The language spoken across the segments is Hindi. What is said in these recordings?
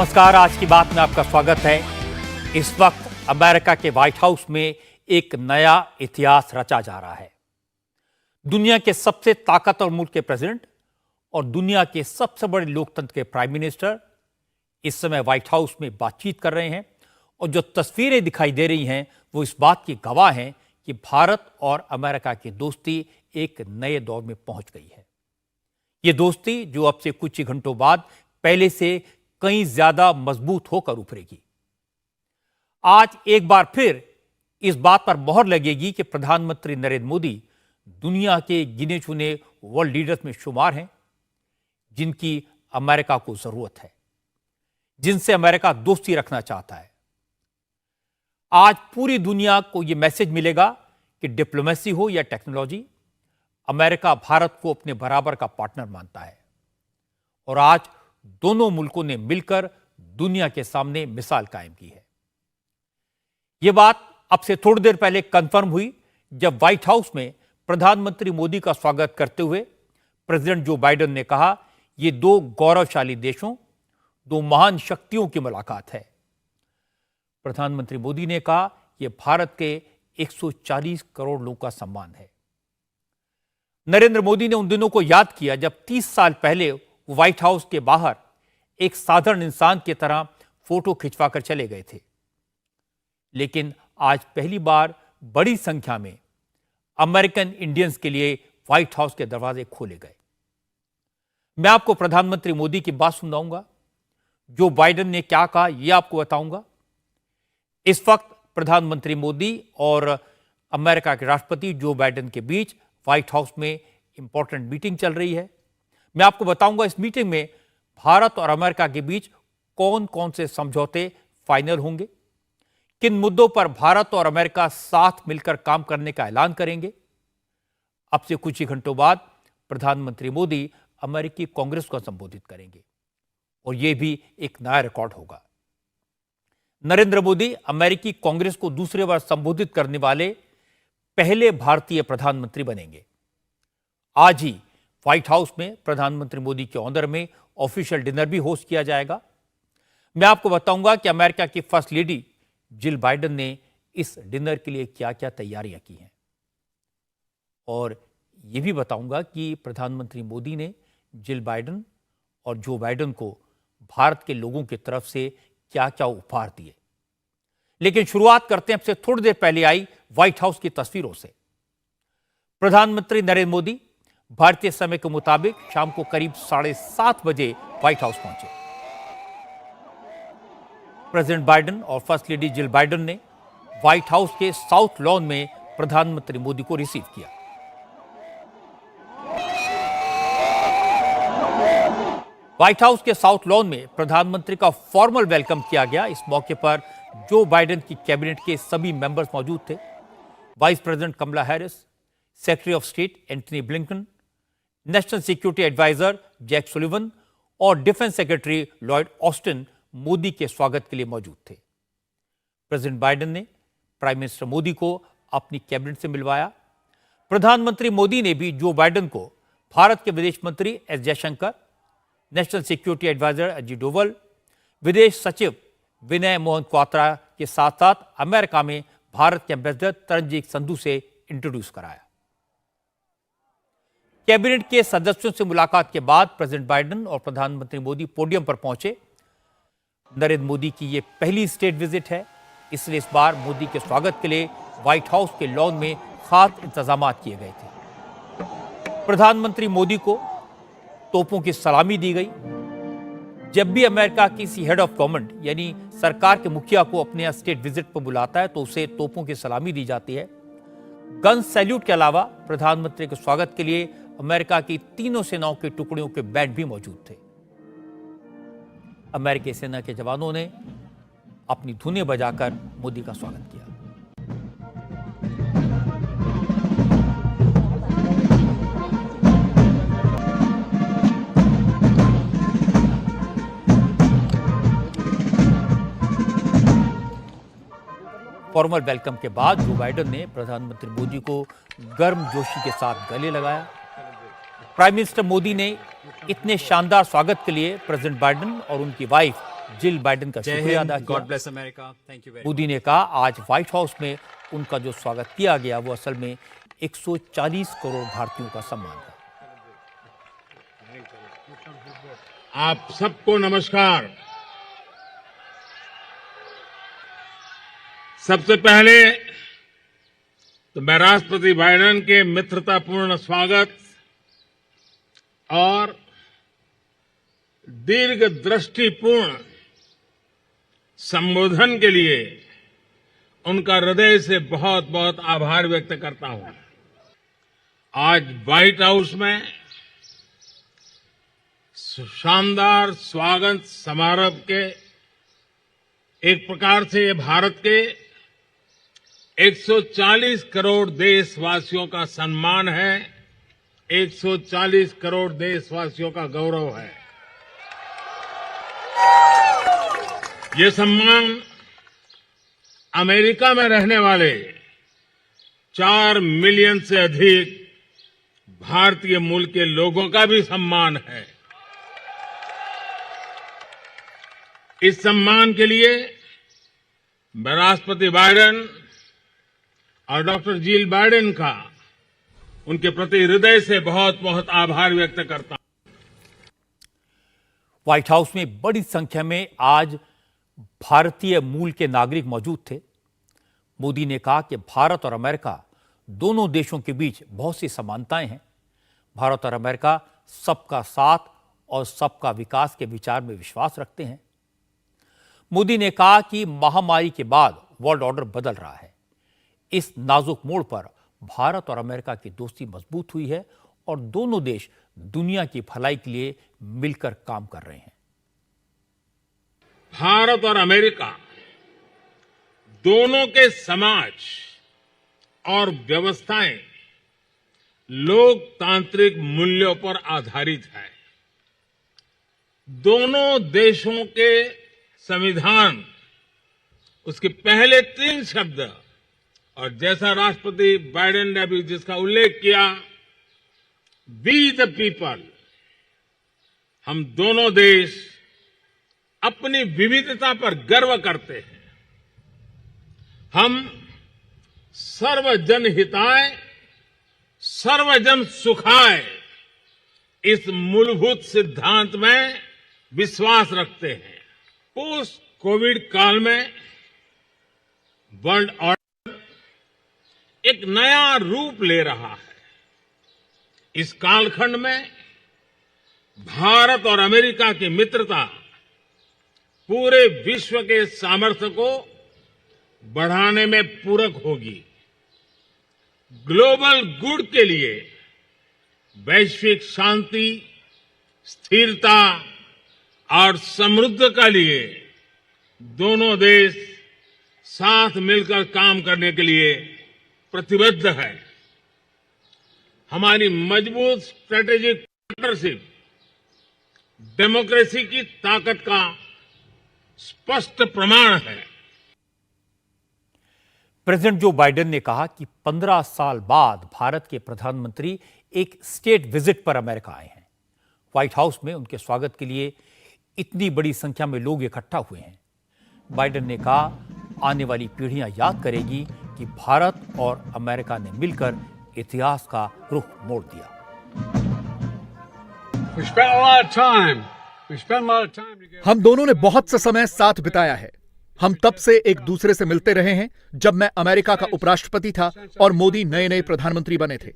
नमस्कार। आज की बात में आपका स्वागत है। इस वक्त अमेरिका के व्हाइट हाउस में एक नया इतिहास रचा जा रहा है। दुनिया के सबसे ताकतवर मुल्क के प्रेसिडेंट और दुनिया के सबसे बड़े लोकतंत्र के प्राइम मिनिस्टर इस समय व्हाइट हाउस में बातचीत कर रहे हैं और जो तस्वीरें दिखाई दे रही हैं वो इस बात की गवाह हैं कि भारत और अमेरिका की दोस्ती एक नए दौर में पहुंच गई है। ये दोस्ती जो अब से कुछ ही घंटों बाद पहले से कहीं ज्यादा मजबूत होकर उभरेगी। आज एक बार फिर इस बात पर मोहर लगेगी कि प्रधानमंत्री नरेंद्र मोदी दुनिया के गिने चुने वर्ल्ड लीडर्स में शुमार हैं जिनकी अमेरिका को जरूरत है, जिनसे अमेरिका दोस्ती रखना चाहता है। आज पूरी दुनिया को यह मैसेज मिलेगा कि डिप्लोमेसी हो या टेक्नोलॉजी, अमेरिका भारत को अपने बराबर का पार्टनर मानता है और आज दोनों मुल्कों ने मिलकर दुनिया के सामने मिसाल कायम की है। यह बात अब से थोड़ी देर पहले कंफर्म हुई जब व्हाइट हाउस में प्रधानमंत्री मोदी का स्वागत करते हुए प्रेसिडेंट जो बाइडेन ने कहा, यह दो गौरवशाली देशों, दो महान शक्तियों की मुलाकात है। प्रधानमंत्री मोदी ने कहा, यह भारत के 140 करोड़ लोगों का सम्मान है। नरेंद्र मोदी ने उन दिनों को याद किया जब 30 साल पहले व्हाइट हाउस के बाहर एक साधारण इंसान की तरह फोटो खिंचवाकर चले गए थे, लेकिन आज पहली बार बड़ी संख्या में अमेरिकन इंडियंस के लिए व्हाइट हाउस के दरवाजे खोले गए। मैं आपको प्रधानमंत्री मोदी की बात सुनाऊंगा, जो बाइडेन ने क्या कहा यह आपको बताऊंगा। इस वक्त प्रधानमंत्री मोदी और अमेरिका के राष्ट्रपति जो बाइडेन के बीच व्हाइट हाउस में इंपॉर्टेंट मीटिंग चल रही है। मैं आपको बताऊंगा इस मीटिंग में भारत और अमेरिका के बीच कौन कौन से समझौते फाइनल होंगे, किन मुद्दों पर भारत और अमेरिका साथ मिलकर काम करने का ऐलान करेंगे। अब से कुछ ही घंटों बाद प्रधानमंत्री मोदी अमेरिकी कांग्रेस को संबोधित करेंगे और यह भी एक नया रिकॉर्ड होगा। नरेंद्र मोदी अमेरिकी कांग्रेस को दूसरी बार संबोधित करने वाले पहले भारतीय प्रधानमंत्री बनेंगे। आज ही व्हाइट हाउस में प्रधानमंत्री मोदी के ऑनर में ऑफिशियल डिनर भी होस्ट किया जाएगा। मैं आपको बताऊंगा कि अमेरिका की फर्स्ट लेडी जिल बाइडेन ने इस डिनर के लिए क्या क्या तैयारियां की हैं और यह भी बताऊंगा कि प्रधानमंत्री मोदी ने जिल बाइडेन और जो बाइडेन को भारत के लोगों की तरफ से क्या क्या उपहार दिए। लेकिन शुरुआत करते हैं अब से थोड़ी देर पहले आई व्हाइट हाउस की तस्वीरों से। प्रधानमंत्री नरेंद्र मोदी भारतीय समय के मुताबिक शाम को करीब 7:30 बजे व्हाइट हाउस पहुंचे। प्रेसिडेंट बाइडेन और फर्स्ट लेडी जिल बाइडेन ने व्हाइट हाउस के साउथ लॉन में प्रधानमंत्री मोदी को रिसीव किया। व्हाइट हाउस के साउथ लॉन में प्रधानमंत्री का फॉर्मल वेलकम किया गया। इस मौके पर जो बाइडेन की कैबिनेट के सभी मेंबर्स मौजूद थे। Vice president Kamala Harris, secretary of state Antony Blinken, national security adviser Jake Sullivan और defence secretary Lloyd Austin Modi के स्वागत के लिए मौजूद थे। प्रेसिडेंट बाइडेन ने प्राइम मिनिस्टर मोदी को अपनी कैबिनेट से मिलवाया। प्रधानमंत्री मोदी ने भी जो बाइडेन को भारत के विदेश मंत्री S Jaishankar, national security adviser Ajit Doval, विदेश सचिव विनय मोहन क्वात्रा के साथ साथ अमेरिका में भारत के एम्बेसडर तरनजीत संधू से इंट्रोड्यूस कराया। कैबिनेट के सदस्यों से मुलाकात के बाद प्रेसिडेंट बाइडेन और प्रधानमंत्री मोदी पोडियम पर पहुंचे। नरेंद्र मोदी की यह पहली स्टेट विजिट है, इसलिए इस बार मोदी के स्वागत के लिए व्हाइट हाउस के लॉन में खास इंतजाम किए गए थे। प्रधानमंत्री मोदी को तोपों की सलामी दी गई। जब भी अमेरिका किसी हेड ऑफ गवर्नमेंट यानी सरकार के मुखिया को अपने स्टेट विजिट पर बुलाता है तो उसे तोपों की सलामी दी जाती है। गन सैल्यूट के अलावा प्रधानमंत्री के स्वागत के लिए अमेरिका की तीनों सेनाओं के टुकड़ियों के बैंड भी मौजूद थे। अमेरिकी सेना के जवानों ने अपनी धुनें बजाकर मोदी का स्वागत किया। फॉर्मल वेलकम के बाद जो बाइडेन ने प्रधानमंत्री मोदी को गर्मजोशी के साथ गले लगाया। प्राइम मिनिस्टर मोदी ने इतने शानदार स्वागत के लिए प्रेसिडेंट बाइडेन और उनकी वाइफ जिल बाइडेन का शुक्रिया अदा किया। God bless America. Thank you very much. Modi ने कहा आज व्हाइट हाउस में उनका जो स्वागत किया गया वो असल में 140 करोड़ भारतीयों का सम्मान है। आप सबको नमस्कार। सबसे पहले तो मैं राष्ट्रपति बाइडेन के मित्रतापूर्ण स्वागत और दीर्घ दृष्टिपूर्ण संबोधन के लिए उनका हृदय से बहुत बहुत आभार व्यक्त करता हूं। आज व्हाइट हाउस में शानदार स्वागत समारोह के एक प्रकार से ये भारत के 140 करोड़ देशवासियों का सम्मान है, 140 करोड़ देशवासियों का गौरव है। ये सम्मान अमेरिका में रहने वाले 4 मिलियन से अधिक भारतीय मूल के लोगों का भी सम्मान है। इस सम्मान के लिए मैं राष्ट्रपति बाइडेन और डॉक्टर जिल बाइडेन का उनके प्रति हृदय से बहुत बहुत आभार व्यक्त करता हूं। व्हाइट हाउस में बड़ी संख्या में आज भारतीय मूल के नागरिक मौजूद थे। मोदी ने कहा कि भारत और अमेरिका दोनों देशों के बीच बहुत सी समानताएं हैं। भारत और अमेरिका सबका साथ और सबका विकास के विचार में विश्वास रखते हैं। मोदी ने कहा कि महामारी के बाद वर्ल्ड ऑर्डर बदल रहा है। इस नाजुक मोड़ पर भारत और अमेरिका की दोस्ती मजबूत हुई है और दोनों देश दुनिया की भलाई के लिए मिलकर काम कर रहे हैं। भारत और अमेरिका दोनों के समाज और व्यवस्थाएं लोकतांत्रिक मूल्यों पर आधारित है। दोनों देशों के संविधान, उसके पहले 3 शब्द और जैसा राष्ट्रपति बाइडेन ने अभी जिसका उल्लेख किया, वी द पीपल, हम दोनों देश अपनी विविधता पर गर्व करते हैं। हम सर्वजन हिताय सर्वजन सुखाय इस मूलभूत सिद्धांत में विश्वास रखते हैं। पोस्ट कोविड काल में वर्ल्ड ऑर्डर एक नया रूप ले रहा है। इस कालखंड में भारत और अमेरिका की मित्रता पूरे विश्व के सामर्थ्य को बढ़ाने में पूरक होगी। ग्लोबल गुड के लिए, वैश्विक शांति, स्थिरता और समृद्धि के लिए दोनों देश साथ मिलकर काम करने के लिए प्रतिबद्ध है। हमारी मजबूत स्ट्रेटेजिक पार्टनरशिप डेमोक्रेसी की ताकत का स्पष्ट प्रमाण है। प्रेसिडेंट जो बाइडेन ने कहा कि 15 साल बाद भारत के प्रधानमंत्री एक स्टेट विजिट पर अमेरिका आए हैं। व्हाइट हाउस में उनके स्वागत के लिए इतनी बड़ी संख्या में लोग इकट्ठा हुए हैं। बाइडेन ने कहा, आने वाली पीढ़ियां याद करेगी कि भारत और अमेरिका ने मिलकर इतिहास का रुख मोड़ दिया। हम दोनों ने बहुत सा समय साथ बिताया है। हम तब से एक दूसरे से मिलते रहे हैं जब मैं अमेरिका का उपराष्ट्रपति था और मोदी नए नए प्रधानमंत्री बने थे।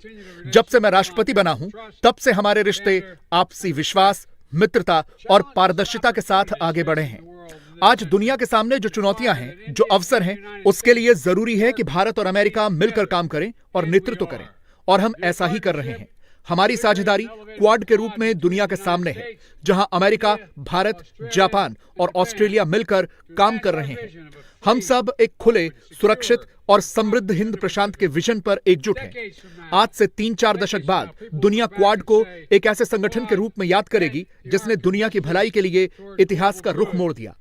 जब से मैं राष्ट्रपति बना हूं, तब से हमारे रिश्ते आपसी विश्वास, मित्रता और पारदर्शिता के साथ आगे बढ़े हैं। आज दुनिया के सामने जो चुनौतियां हैं, जो अवसर हैं, उसके लिए जरूरी है कि भारत और अमेरिका मिलकर काम करें और नेतृत्व करें, और हम ऐसा ही कर रहे हैं। हमारी साझेदारी क्वाड के रूप में दुनिया के सामने है, जहां अमेरिका, भारत, जापान और ऑस्ट्रेलिया मिलकर काम कर रहे हैं। हम सब एक खुले, सुरक्षित और समृद्ध हिंद प्रशांत के विजन पर एकजुट हैं। आज से 3-4 दशक बाद दुनिया क्वाड को एक ऐसे संगठन के रूप में याद करेगी जिसने दुनिया की भलाई के लिए इतिहास का रुख मोड़ दिया।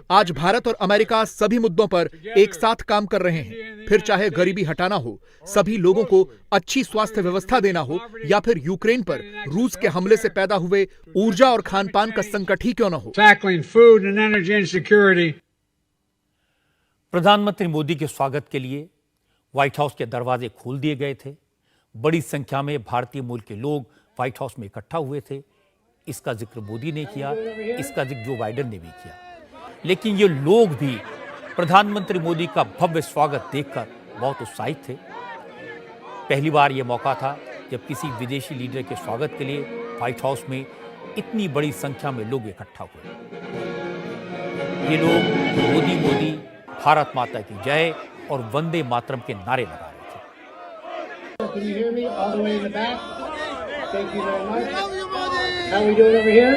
आज भारत और अमेरिका सभी मुद्दों पर एक साथ काम कर रहे हैं, फिर चाहे गरीबी हटाना हो, सभी लोगों को अच्छी स्वास्थ्य व्यवस्था देना हो, या फिर यूक्रेन पर रूस के हमले से पैदा हुए ऊर्जा और खान पान का संकट ही क्यों न हो। प्रधानमंत्री मोदी के स्वागत के लिए व्हाइट हाउस के दरवाजे खोल दिए गए थे। बड़ी संख्या में भारतीय मूल के लोग व्हाइट हाउस में इकट्ठा हुए थे। इसका जिक्र मोदी ने किया, इसका जिक्र जो बाइडेन ने भी किया। लेकिन ये लोग भी प्रधानमंत्री मोदी का भव्य स्वागत देखकर बहुत उत्साहित थे। पहली बार ये मौका था जब किसी विदेशी लीडर के स्वागत के लिए व्हाइट हाउस में इतनी बड़ी संख्या में लोग इकट्ठा हुए। ये लोग मोदी मोदी, भारत माता की जय और वंदे मातरम के नारे लगा रहे थे। Can you hear me all the way in the back? Thank you very much. How are we doing over here?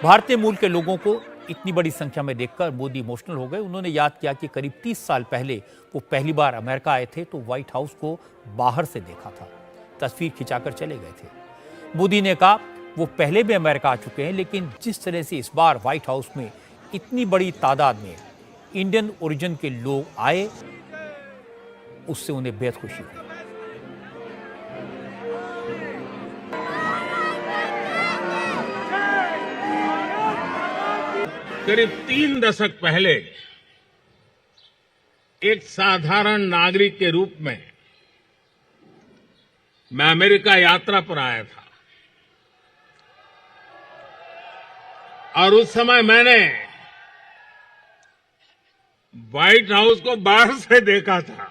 भारतीय मूल के लोगों को इतनी बड़ी संख्या में देखकर मोदी इमोशनल हो गए। उन्होंने याद किया कि करीब 30 साल पहले वो पहली बार अमेरिका आए थे तो व्हाइट हाउस को बाहर से देखा था, तस्वीर खिंचाकर चले गए थे। मोदी ने कहा वो पहले भी अमेरिका आ चुके हैं, लेकिन जिस तरह से इस बार व्हाइट हाउस में इतनी बड़ी तादाद में इंडियन ओरिजिन के लोग आए, उससे उन्हें बेहद खुशी हुई। करीब 3 दशक पहले एक साधारण नागरिक के रूप में मैं अमेरिका यात्रा पर आया था और उस समय मैंने व्हाइट हाउस को बाहर से देखा था।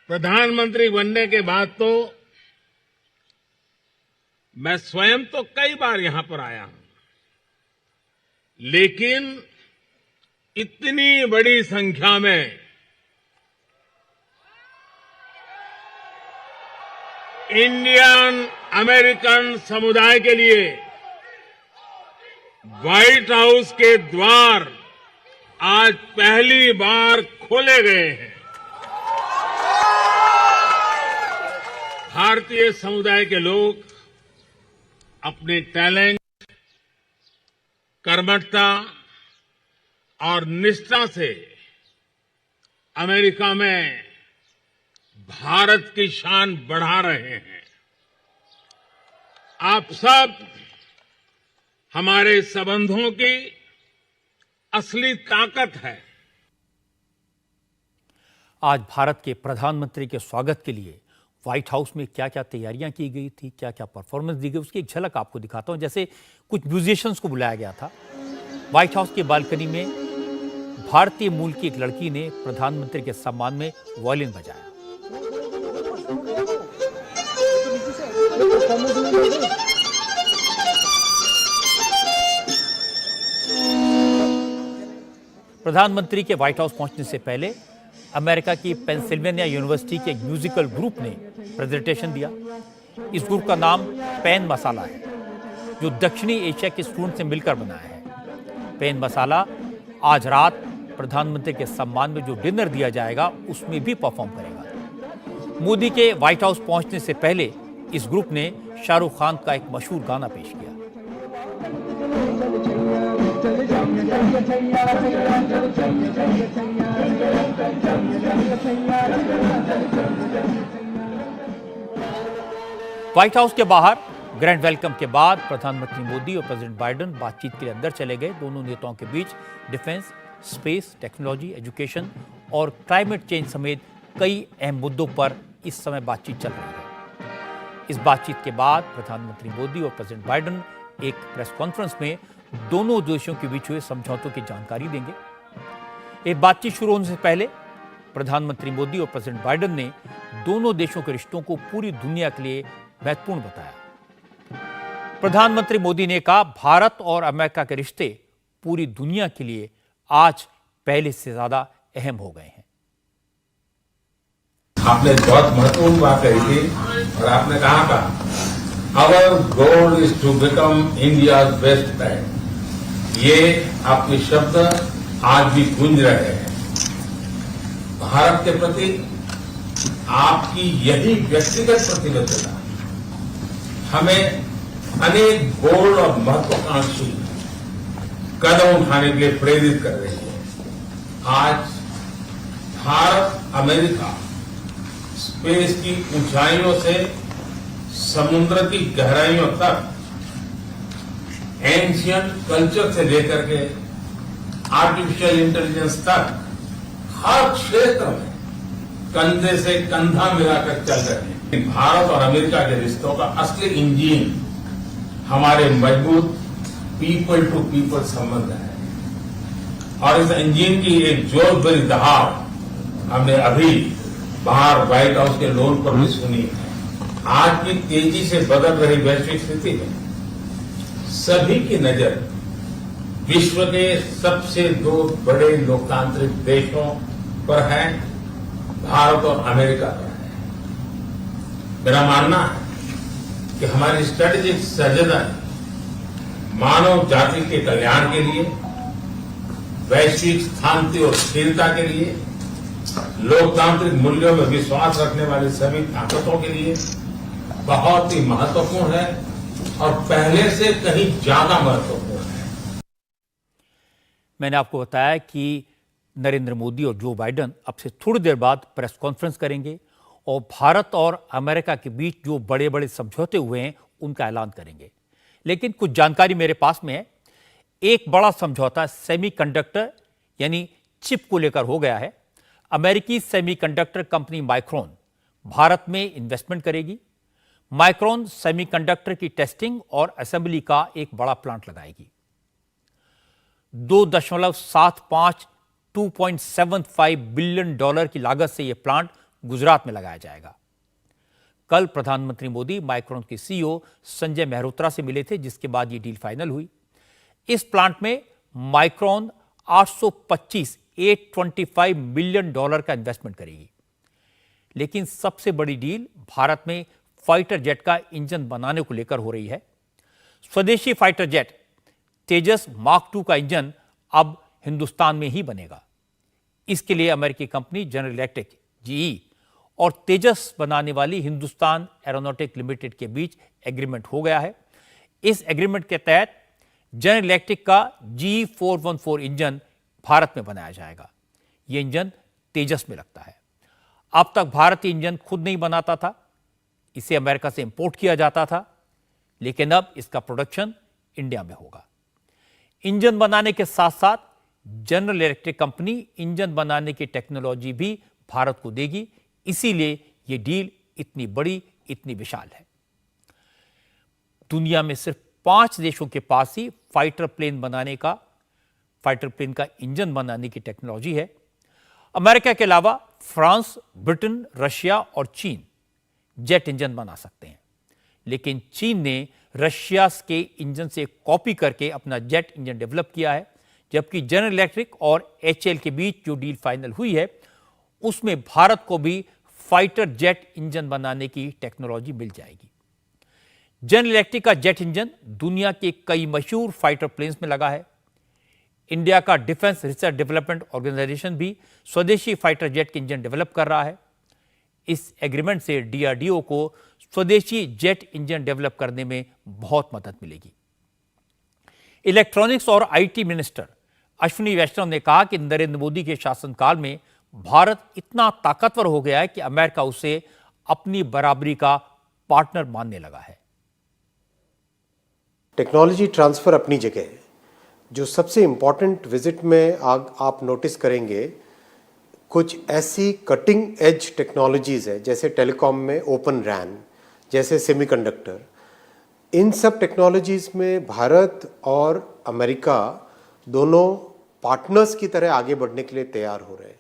प्रधानमंत्री बनने के बाद तो मैं स्वयं तो कई बार यहां पर आया हूं, लेकिन इतनी बड़ी संख्या में इंडियन अमेरिकन समुदाय के लिए व्हाइट हाउस के द्वार आज पहली बार खोले गए हैं। भारतीय समुदाय के लोग अपने टैलेंट, कर्मठता और निष्ठा से अमेरिका में भारत की शान बढ़ा रहे हैं। आप सब हमारे संबंधों की असली ताकत है। आज भारत के प्रधानमंत्री के स्वागत के लिए व्हाइट हाउस में क्या क्या तैयारियां की गई थी, क्या क्या परफॉर्मेंस दी गई, उसकी एक झलक आपको दिखाता हूं। जैसे कुछ म्यूजिशियंस को बुलाया गया था। व्हाइट हाउस की बालकनी में भारतीय मूल की एक लड़की ने प्रधानमंत्री के सम्मान में वायलिन बजाया। प्रधानमंत्री के व्हाइट हाउस पहुंचने से पहले अमेरिका की पेंसिल्वेनिया यूनिवर्सिटी के एक म्यूजिकल ग्रुप ने प्रेजेंटेशन दिया। इस ग्रुप का नाम पैन मसाला है, जो दक्षिणी एशिया के स्टूडेंट से मिलकर बनाया है। पैन मसाला आज रात प्रधानमंत्री के सम्मान में जो डिनर दिया जाएगा उसमें भी परफॉर्म करेगा। मोदी के व्हाइट हाउस पहुंचने से पहले इस ग्रुप ने शाहरुख खान का एक मशहूर गाना पेश किया। व्हाइट हाउस के बाहर ग्रैंड वेलकम के बाद प्रधानमंत्री मोदी और प्रेसिडेंट बाइडेन बातचीत के लिए अंदर चले गए। दोनों नेताओं के बीच डिफेंस, स्पेस, टेक्नोलॉजी, एजुकेशन और क्लाइमेट चेंज समेत कई अहम मुद्दों पर इस समय बातचीत चल रही है। इस बातचीत के बाद प्रधानमंत्री मोदी और प्रेसिडेंट बाइडेन एक प्रेस कॉन्फ्रेंस में दोनों देशों के बीच हुए समझौतों की जानकारी देंगे। एक बातचीत शुरू होने से पहले प्रधानमंत्री मोदी और प्रेसिडेंट बाइडेन ने दोनों देशों के रिश्तों को पूरी दुनिया के लिए महत्वपूर्ण बताया। प्रधानमंत्री मोदी ने कहा, भारत और अमेरिका के रिश्ते पूरी दुनिया के लिए आज पहले से ज्यादा अहम हो गए हैं। आपने बहुत महत्वपूर्ण बात कही थी और आपने कहा था, our goal is to become India best friend. ये आपके शब्द आज भी गूंज रहे हैं। भारत के प्रति आपकी यही व्यक्तिगत प्रतिबद्धता हमें अनेक बोल्ड और महत्वाकांक्षी कदम उठाने के लिए प्रेरित कर रही है। आज भारत अमेरिका स्पेस की ऊंचाइयों से समुद्र की गहराइयों तक, एंशियंट कल्चर से लेकर के आर्टिफिशियल इंटेलिजेंस तक हर क्षेत्र में कंधे से कंधा मिलाकर चल रहे हैं। भारत और अमेरिका के रिश्तों का असली इंजन हमारे मजबूत पीपल टू पीपल संबंध है, और इस इंजन की एक जोर भरी दहाड़ हमने अभी बाहर व्हाइट हाउस के लोन पर भी सुनी है। आज की तेजी से बदल रही वैश्विक स्थिति में सभी की नजर विश्व के सबसे दो बड़े लोकतांत्रिक देशों पर है, भारत और अमेरिका पर है। मेरा मानना है कि हमारी स्ट्रेटेजिक साझेदारी मानव जाति के कल्याण के लिए, वैश्विक शांति और स्थिरता के लिए, लोकतांत्रिक मूल्यों में विश्वास रखने वाली सभी ताकतों के लिए बहुत ही महत्वपूर्ण है और पहले से कहीं ज्यादा महत्वपूर्ण है। मैंने आपको बताया कि नरेंद्र मोदी और जो बाइडेन अब से थोड़ी देर बाद प्रेस कॉन्फ्रेंस करेंगे और भारत और अमेरिका के बीच जो बड़े बड़े समझौते हुए हैं उनका ऐलान करेंगे। लेकिन कुछ जानकारी मेरे पास में है। एक बड़ा समझौता सेमीकंडक्टर यानी चिप को लेकर हो गया है। अमेरिकी सेमीकंडक्टर कंपनी माइक्रोन भारत में इन्वेस्टमेंट करेगी। माइक्रोन सेमीकंडक्टर की टेस्टिंग और असेंबली का एक बड़ा प्लांट लगाएगी। 2.75 बिलियन डॉलर की लागत से यह प्लांट गुजरात में लगाया जाएगा। कल प्रधानमंत्री मोदी माइक्रोन के सीईओ संजय मेहरोत्रा से मिले थे, जिसके बाद यह डील फाइनल हुई। इस प्लांट में माइक्रोन 825 मिलियन डॉलर का इन्वेस्टमेंट करेगी। लेकिन सबसे बड़ी डील भारत में फाइटर जेट का इंजन बनाने को लेकर हो रही है। स्वदेशी फाइटर जेट तेजस मार्क 2 का इंजन अब हिंदुस्तान में ही बनेगा। इसके लिए अमेरिकी कंपनी जनरल इलेक्ट्रिक जीई और तेजस बनाने वाली हिंदुस्तान एरोनॉटिक लिमिटेड के बीच एग्रीमेंट हो गया है। इस एग्रीमेंट के तहत जनरल इलेक्ट्रिक का G414 इंजन भारत में बनाया जाएगा। यह इंजन तेजस में लगता है। अब तक भारतीय इंजन खुद नहीं बनाता था, इसे अमेरिका से इंपोर्ट किया जाता था, लेकिन अब इसका प्रोडक्शन इंडिया में होगा। इंजन बनाने के साथ साथ जनरल इलेक्ट्रिक कंपनी इंजन बनाने की टेक्नोलॉजी भी भारत को देगी। इसीलिए यह डील इतनी बड़ी, इतनी विशाल है। दुनिया में सिर्फ 5 देशों के पास ही फाइटर प्लेन का इंजन बनाने की टेक्नोलॉजी है। अमेरिका के अलावा फ्रांस, ब्रिटेन, रशिया और चीन जेट इंजन बना सकते हैं। लेकिन चीन ने रशिया के इंजन से कॉपी करके अपना जेट इंजन डेवलप किया है, जबकि जनरल इलेक्ट्रिक और एचएएल के बीच जो डील फाइनल हुई है उसमें भारत को भी फाइटर जेट इंजन बनाने की टेक्नोलॉजी मिल जाएगी। जनरल इलेक्ट्रिक का जेट इंजन दुनिया के कई मशहूर फाइटर प्लेन्स में लगा है। इंडिया का डिफेंस रिसर्च डेवलपमेंट ऑर्गेनाइजेशन भी स्वदेशी फाइटर जेट के इंजन डेवलप कर रहा है। इस एग्रीमेंट से डीआरडीओ को स्वदेशी जेट इंजन डेवलप करने में बहुत मदद मिलेगी। इलेक्ट्रॉनिक्स और आईटी मिनिस्टर अश्विनी वैष्णव ने कहा कि नरेंद्र मोदी के शासनकाल में भारत इतना ताकतवर हो गया है कि अमेरिका उसे अपनी बराबरी का पार्टनर मानने लगा है। टेक्नोलॉजी ट्रांसफर अपनी जगह है। जो सबसे इम्पॉर्टेंट विजिट में आप नोटिस करेंगे, कुछ ऐसी कटिंग एज टेक्नोलॉजीज है, जैसे टेलीकॉम में ओपन रैन, जैसे सेमीकंडक्टर। इन सब टेक्नोलॉजीज में भारत और अमेरिका दोनों पार्टनर्स की तरह आगे बढ़ने के लिए तैयार हो रहे हैं।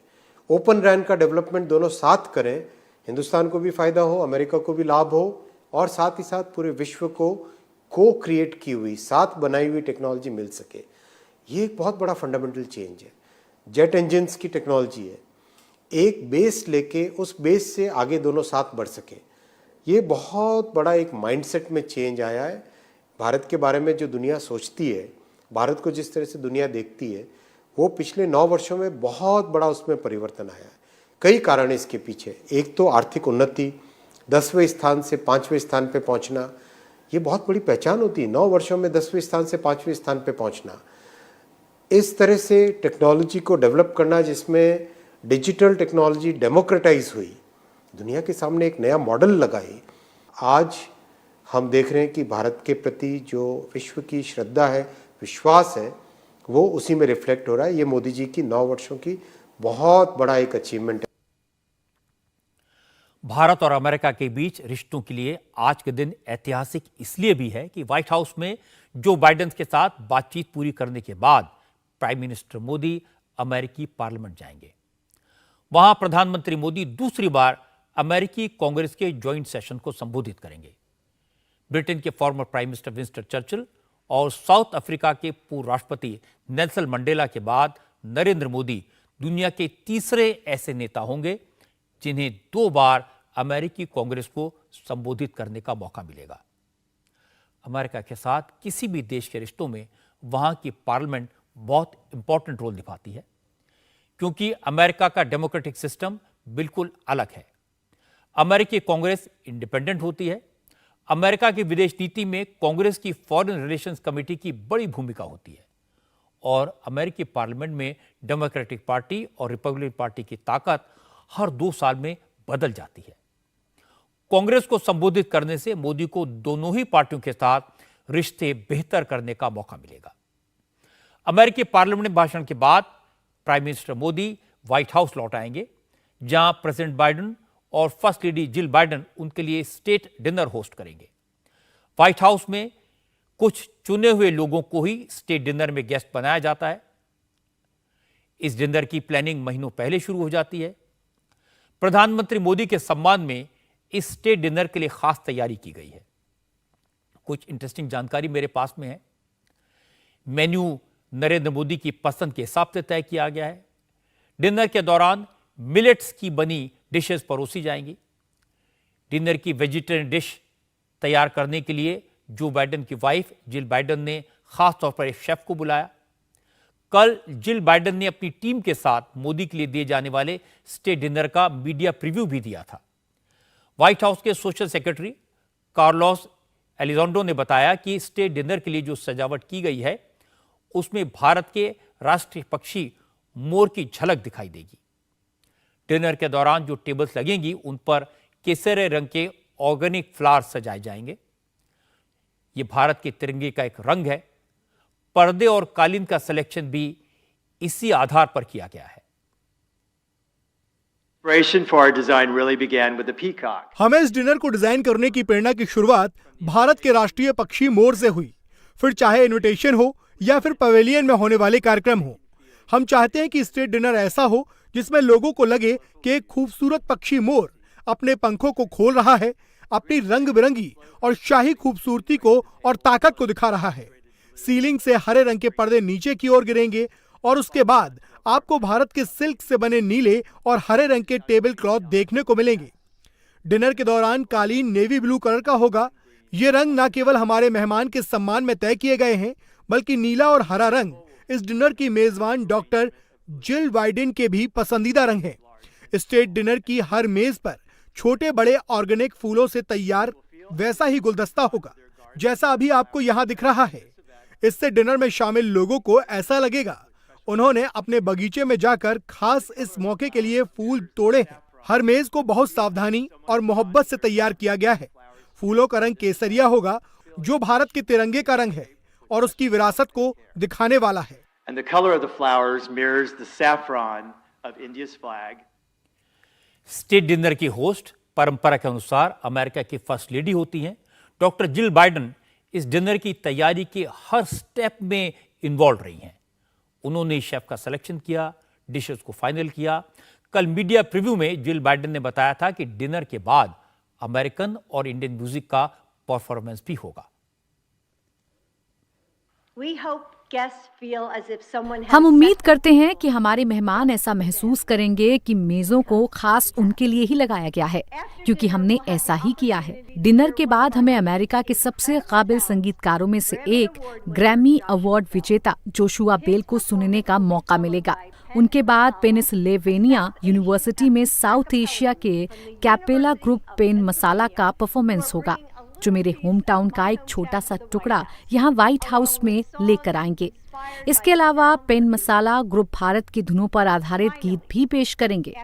ओपन रैन का डेवलपमेंट दोनों साथ करें, हिंदुस्तान को भी फायदा हो, अमेरिका को भी लाभ हो, और साथ ही साथ पूरे विश्व को क्रिएट की हुई, साथ बनाई हुई टेक्नोलॉजी मिल सके। ये एक बहुत बड़ा फंडामेंटल चेंज है। जेट इंजन्स की टेक्नोलॉजी है, एक बेस लेके उस बेस से आगे दोनों साथ बढ़ सके। ये बहुत बड़ा एक माइंडसेट में चेंज आया है। भारत के बारे में जो दुनिया सोचती है, भारत को जिस तरह से दुनिया देखती है, वो पिछले 9 वर्षों में बहुत बड़ा उसमें परिवर्तन आया है। कई कारण इसके पीछे। एक तो आर्थिक उन्नति, 10वें स्थान से 5वें स्थान पे पहुंचना, ये बहुत बड़ी पहचान होती है। 9 वर्षों में 10वें स्थान से 5वें स्थान पे पहुंचना, इस तरह से टेक्नोलॉजी को डेवलप करना जिसमें डिजिटल टेक्नोलॉजी डेमोक्रेटाइज हुई, दुनिया के सामने एक नया मॉडल लगाई। आज हम देख रहे हैं कि भारत के प्रति जो विश्व की श्रद्धा है, विश्वास है, वो उसी में रिफ्लेक्ट हो रहा है। ये मोदी जी की 9 वर्षों की बहुत बड़ा एक अचीवमेंट है। भारत और अमेरिका के बीच रिश्तों के लिए आज के दिन ऐतिहासिक इसलिए भी है कि व्हाइट हाउस में जो बाइडेन के साथ बातचीत पूरी करने के बाद प्राइम मिनिस्टर मोदी अमेरिकी पार्लियामेंट जाएंगे। वहां प्रधानमंत्री मोदी दूसरी बार अमेरिकी कांग्रेस के ज्वाइंट सेशन को संबोधित करेंगे। ब्रिटेन के former prime minister Winston Churchill और साउथ अफ्रीका के पूर्व राष्ट्रपति नेल्सन मंडेला के बाद नरेंद्र मोदी दुनिया के तीसरे ऐसे नेता होंगे जिन्हें 2 बार अमेरिकी कांग्रेस को संबोधित करने का मौका मिलेगा। अमेरिका के साथ किसी भी देश के रिश्तों में वहां की पार्लियामेंट बहुत इंपॉर्टेंट रोल निभाती है, क्योंकि अमेरिका का डेमोक्रेटिक सिस्टम बिल्कुल अलग है। अमेरिकी कांग्रेस इंडिपेंडेंट होती है। अमेरिका की विदेश नीति में कांग्रेस की फॉरेन रिलेशंस कमेटी की बड़ी भूमिका होती है और अमेरिकी पार्लियामेंट में डेमोक्रेटिक पार्टी और रिपब्लिकन पार्टी की ताकत हर 2 साल में बदल जाती है। कांग्रेस को संबोधित करने से मोदी को दोनों ही पार्टियों के साथ रिश्ते बेहतर करने का मौका मिलेगा। अमेरिकी पार्लियामेंट भाषण के बाद prime minister Modi white house लौट आएंगे, जहां प्रेसिडेंट बाइडेन और फर्स्ट लेडी जिल बाइडेन उनके लिए स्टेट डिनर होस्ट करेंगे। व्हाइट हाउस में कुछ चुने हुए लोगों को ही स्टेट डिनर में गेस्ट बनाया जाता है। इस डिनर की प्लानिंग महीनों पहले शुरू हो जाती है। प्रधानमंत्री मोदी के सम्मान में इस स्टेट डिनर के लिए खास तैयारी की गई है। कुछ इंटरेस्टिंग जानकारी मेरे पास में है। मेन्यू नरेंद्र मोदी की पसंद के हिसाब से तय किया गया है। डिनर के दौरान मिलेट्स की बनी डिशेस परोसी जाएंगी। डिनर की वेजिटेरियन डिश तैयार करने के लिए जो बाइडेन की वाइफ जिल बाइडेन ने खास तौर पर एक शेफ को बुलाया। कल जिल बाइडेन ने अपनी टीम के साथ मोदी के लिए दिए जाने वाले स्टेट डिनर का मीडिया प्रीव्यू भी दिया था। व्हाइट हाउस के सोशल सेक्रेटरी कार्लोस एलिजोंडो ने बताया कि स्टेट डिनर के लिए जो सजावट की गई है उसमें भारत के राष्ट्रीय पक्षी मोर की झलक दिखाई देगी। डिनर के दौरान जो टेबल्स लगेंगी उन पर केसरिया रंग के ऑर्गेनिक फ्लावर सजाए जाएंगे। ये भारत के तिरंगे का एक रंग है। पर्दे और कालीन का सिलेक्शन भी इसी आधार पर किया गया है। हमें इस डिनर को डिजाइन करने की प्रेरणा की शुरुआत भारत के राष्ट्रीय पक्षी मोर से हुई। फिर चाहे इनविटेशन हो या फिर पवेलियन में होने वाले कार्यक्रम हो, हम चाहते हैं कि स्टेट डिनर ऐसा हो जिसमें लोगों को लगे कि एक खूबसूरत पक्षी मोर अपने पंखों को खोल रहा है, अपनी रंग बिरंगी और शाही खूबसूरती को और ताकत को दिखा रहा है। सीलिंग से हरे रंग के पर्दे नीचे की ओर गिरेंगे और उसके बाद आपको भारत के सिल्क से बने नीले और हरे रंग के टेबल क्लॉथ देखने को मिलेंगे। डिनर के दौरान कालीन नेवी ब्लू कलर का होगा। ये रंग न केवल हमारे मेहमान के सम्मान में तय किए गए हैं, बल्कि नीला और हरा रंग इस डिनर की मेजबान डॉक्टर जिल बाइडेन के भी पसंदीदा रंग है। स्टेट डिनर की हर मेज पर छोटे बड़े ऑर्गेनिक फूलों से तैयार वैसा ही गुलदस्ता होगा जैसा अभी आपको यहाँ दिख रहा है। इससे डिनर में शामिल लोगों को ऐसा लगेगा उन्होंने अपने बगीचे में जाकर खास इस मौके के लिए फूल तोड़े हैं। हर मेज को बहुत सावधानी और मोहब्बत से तैयार किया गया है। फूलों का रंग केसरिया होगा जो भारत के तिरंगे का रंग है और उसकी विरासत को दिखाने वाला है। And the color of the flowers mirrors the saffron of India's flag. State dinner की होस्ट परंपरा के अनुसार अमेरिका की फर्स्ट लेडी होती हैं। डॉक्टर जिल बाइडेन इस डिनर की तैयारी के हर स्टेप में इन्वॉल्व रही हैं। उन्होंने शेफ का सिलेक्शन किया, डिशेस को फाइनल किया। कल मीडिया प्रीव्यू में जिल बाइडेन ने बताया था कि डिनर के बाद अमेरिकन और इंडियन म्यूजिक का परफॉर्मेंस भी होगा। हम उम्मीद करते हैं कि हमारे मेहमान ऐसा महसूस करेंगे कि मेजों को खास उनके लिए ही लगाया गया है, क्योंकि हमने ऐसा ही किया है। डिनर के बाद हमें अमेरिका के सबसे काबिल संगीतकारों में से एक ग्रैमी अवार्ड विजेता जोशुआ बेल को सुनने का मौका मिलेगा। उनके बाद पेनिसिल्वेनिया यूनिवर्सिटी में साउथ एशिया के कैपेला ग्रुप पेन मसाला का परफॉर्मेंस होगा। जो मेरे होम टाउन का एक छोटा सा टुकड़ा यहाँ व्हाइट हाउस में लेकर आएंगे। इसके अलावा पेन मसाला ग्रुप भारत की धुनों पर आधारित गीत भी पेश करेंगे।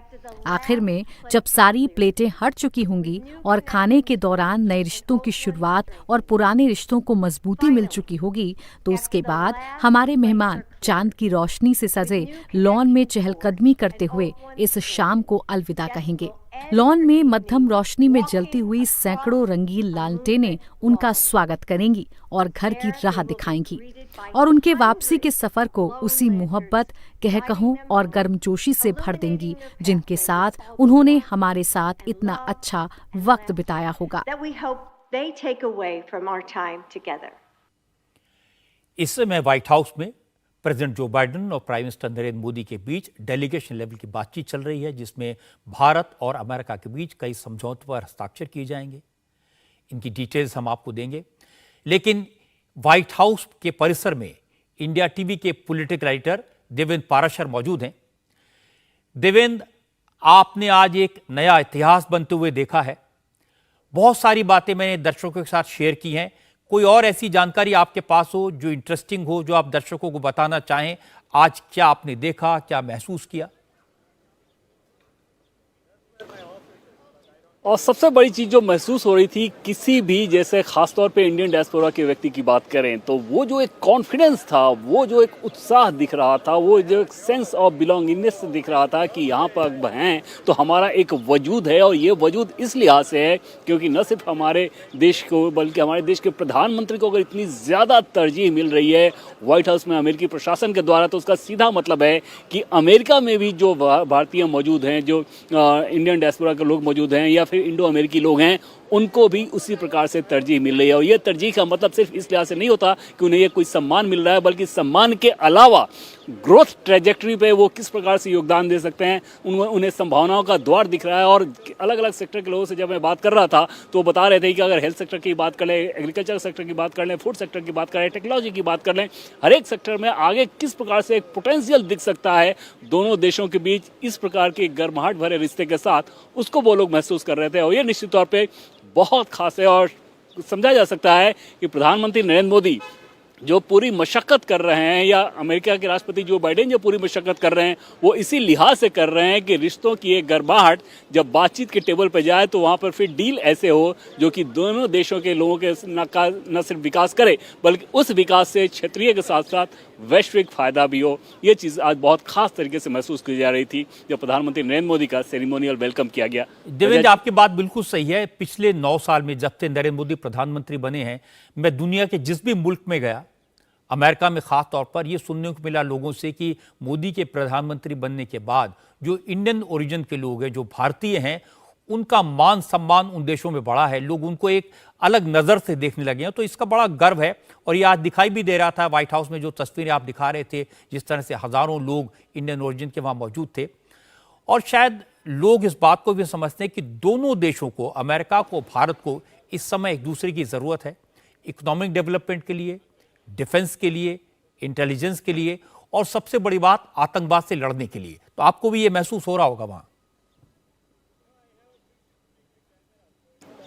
आखिर में जब सारी प्लेटें हट चुकी होंगी और खाने के दौरान नए रिश्तों की शुरुआत और पुराने रिश्तों को मजबूती मिल चुकी होगी, तो उसके बाद हमारे मेहमान चांद की रोशनी से सजे लॉन में चहलकदमी करते हुए इस शाम को अलविदा कहेंगे। लॉन में मध्यम रोशनी में जलती हुई सैकड़ों रंगीन लालटेनें उनका स्वागत करेंगी और घर की राह दिखाएंगी और उनके वापसी के सफर को उसी मोहब्बत, कहकहों और गर्मजोशी से भर देंगी जिनके साथ उन्होंने हमारे साथ इतना अच्छा वक्त बिताया होगा। इस समय व्हाइट हाउस में प्रेसिडेंट जो बाइडेन और प्राइम मिनिस्टर नरेंद्र मोदी के बीच डेलीगेशन लेवल की बातचीत चल रही है, जिसमें भारत और अमेरिका के बीच कई समझौतों पर हस्ताक्षर किए जाएंगे। इनकी डिटेल्स हम आपको देंगे। लेकिन व्हाइट हाउस के परिसर में इंडिया टीवी के पॉलिटिकल एडिटर देवेंद्र पाराशर मौजूद हैं। देवेंद्र, आपने आज एक नया इतिहास बनते हुए देखा है। बहुत सारी बातें मैंने दर्शकों के साथ शेयर की हैं। कोई और ऐसी जानकारी आपके पास हो जो इंटरेस्टिंग हो, जो आप दर्शकों को बताना चाहें? आज क्या आपने देखा, क्या महसूस किया? और सबसे बड़ी चीज़ जो महसूस हो रही थी, किसी भी जैसे खासतौर पे इंडियन डायस्पोरा के व्यक्ति की बात करें तो वो जो एक कॉन्फिडेंस था, वो जो एक उत्साह दिख रहा था, वो जो एक सेंस ऑफ बिलोंगिंगनेस दिख रहा था कि यहाँ पर अब हैं तो हमारा एक वजूद है। और ये वजूद इस लिहाज से है क्योंकि न सिर्फ हमारे देश को बल्कि हमारे देश के प्रधानमंत्री को अगर इतनी ज़्यादा तरजीह मिल रही है व्हाइट हाउस में अमेरिकी प्रशासन के द्वारा, तो उसका सीधा मतलब है कि अमेरिका में भी जो भारतीय मौजूद हैं, जो इंडियन डायस्पोरा के लोग मौजूद हैं या फिर इंडो अमेरिकी लोग हैं, उनको भी उसी प्रकार से तरजीह मिल रही है। और ये तरजीह का मतलब सिर्फ इस लिहाज से नहीं होता कि उन्हें ये कोई सम्मान मिल रहा है, बल्कि सम्मान के अलावा ग्रोथ ट्रैजेक्टरी पे वो किस प्रकार से योगदान दे सकते हैं, उन्हें संभावनाओं का द्वार दिख रहा है। और अलग अलग सेक्टर के लोगों से जब मैं बात कर रहा था तो वो बता रहे थे कि अगर हेल्थ सेक्टर की बात कर लें, एग्रीकल्चर सेक्टर की बात कर लें, फूड सेक्टर की बात करें, टेक्नोलॉजी की बात कर लें, हर एक सेक्टर में आगे किस प्रकार से एक पोटेंशियल दिख सकता है दोनों देशों के बीच इस प्रकार के गर्माहट भरे रिश्ते के साथ, उसको वो लोग महसूस कर रहे थे। और ये निश्चित तौर पर बहुत खास है और समझा जा सकता है कि प्रधानमंत्री नरेंद्र मोदी जो पूरी मशक्कत कर रहे हैं या अमेरिका के राष्ट्रपति जो बाइडेन जो पूरी मशक्कत कर रहे हैं, वो इसी लिहाज से कर रहे हैं कि रिश्तों की एक गर्माहट जब बातचीत के टेबल पर जाए तो वहाँ पर फिर डील ऐसे हो जो कि दोनों देशों के लोगों के न सिर्फ विकास करे बल्कि उस विकास से क्षेत्रीय के साथ साथ वैश्विक फायदा भी हो। ये चीज़ आज बहुत खास तरीके से महसूस की जा रही थी जब प्रधानमंत्री नरेंद्र मोदी का सेरेमोनियल वेलकम किया गया। देवेंद्र, आपकी बात बिल्कुल सही है। पिछले 9 साल में जब से नरेंद्र मोदी प्रधानमंत्री बने हैं, मैं दुनिया के जिस भी मुल्क में गया, अमेरिका में खास तौर पर ये सुनने को मिला लोगों से कि मोदी के प्रधानमंत्री बनने के बाद जो इंडियन ओरिजिन के लोग हैं, जो भारतीय हैं, उनका मान सम्मान उन देशों में बढ़ा है। लोग उनको एक अलग नज़र से देखने लगे हैं। तो इसका बड़ा गर्व है। और ये आज दिखाई भी दे रहा था व्हाइट हाउस में, जो तस्वीरें आप दिखा रहे थे, जिस तरह से हज़ारों लोग इंडियन ओरिजिन के वहाँ मौजूद थे। और शायद लोग इस बात को भी समझते हैं कि दोनों देशों को, अमेरिका को, भारत को, इस समय एक दूसरे की ज़रूरत है, इकोनॉमिक डेवलपमेंट के लिए, डिफेंस के लिए, इंटेलिजेंस के लिए, और सबसे बड़ी बात आतंकवाद से लड़ने के लिए। तो आपको भी ये महसूस हो रहा होगा वहां।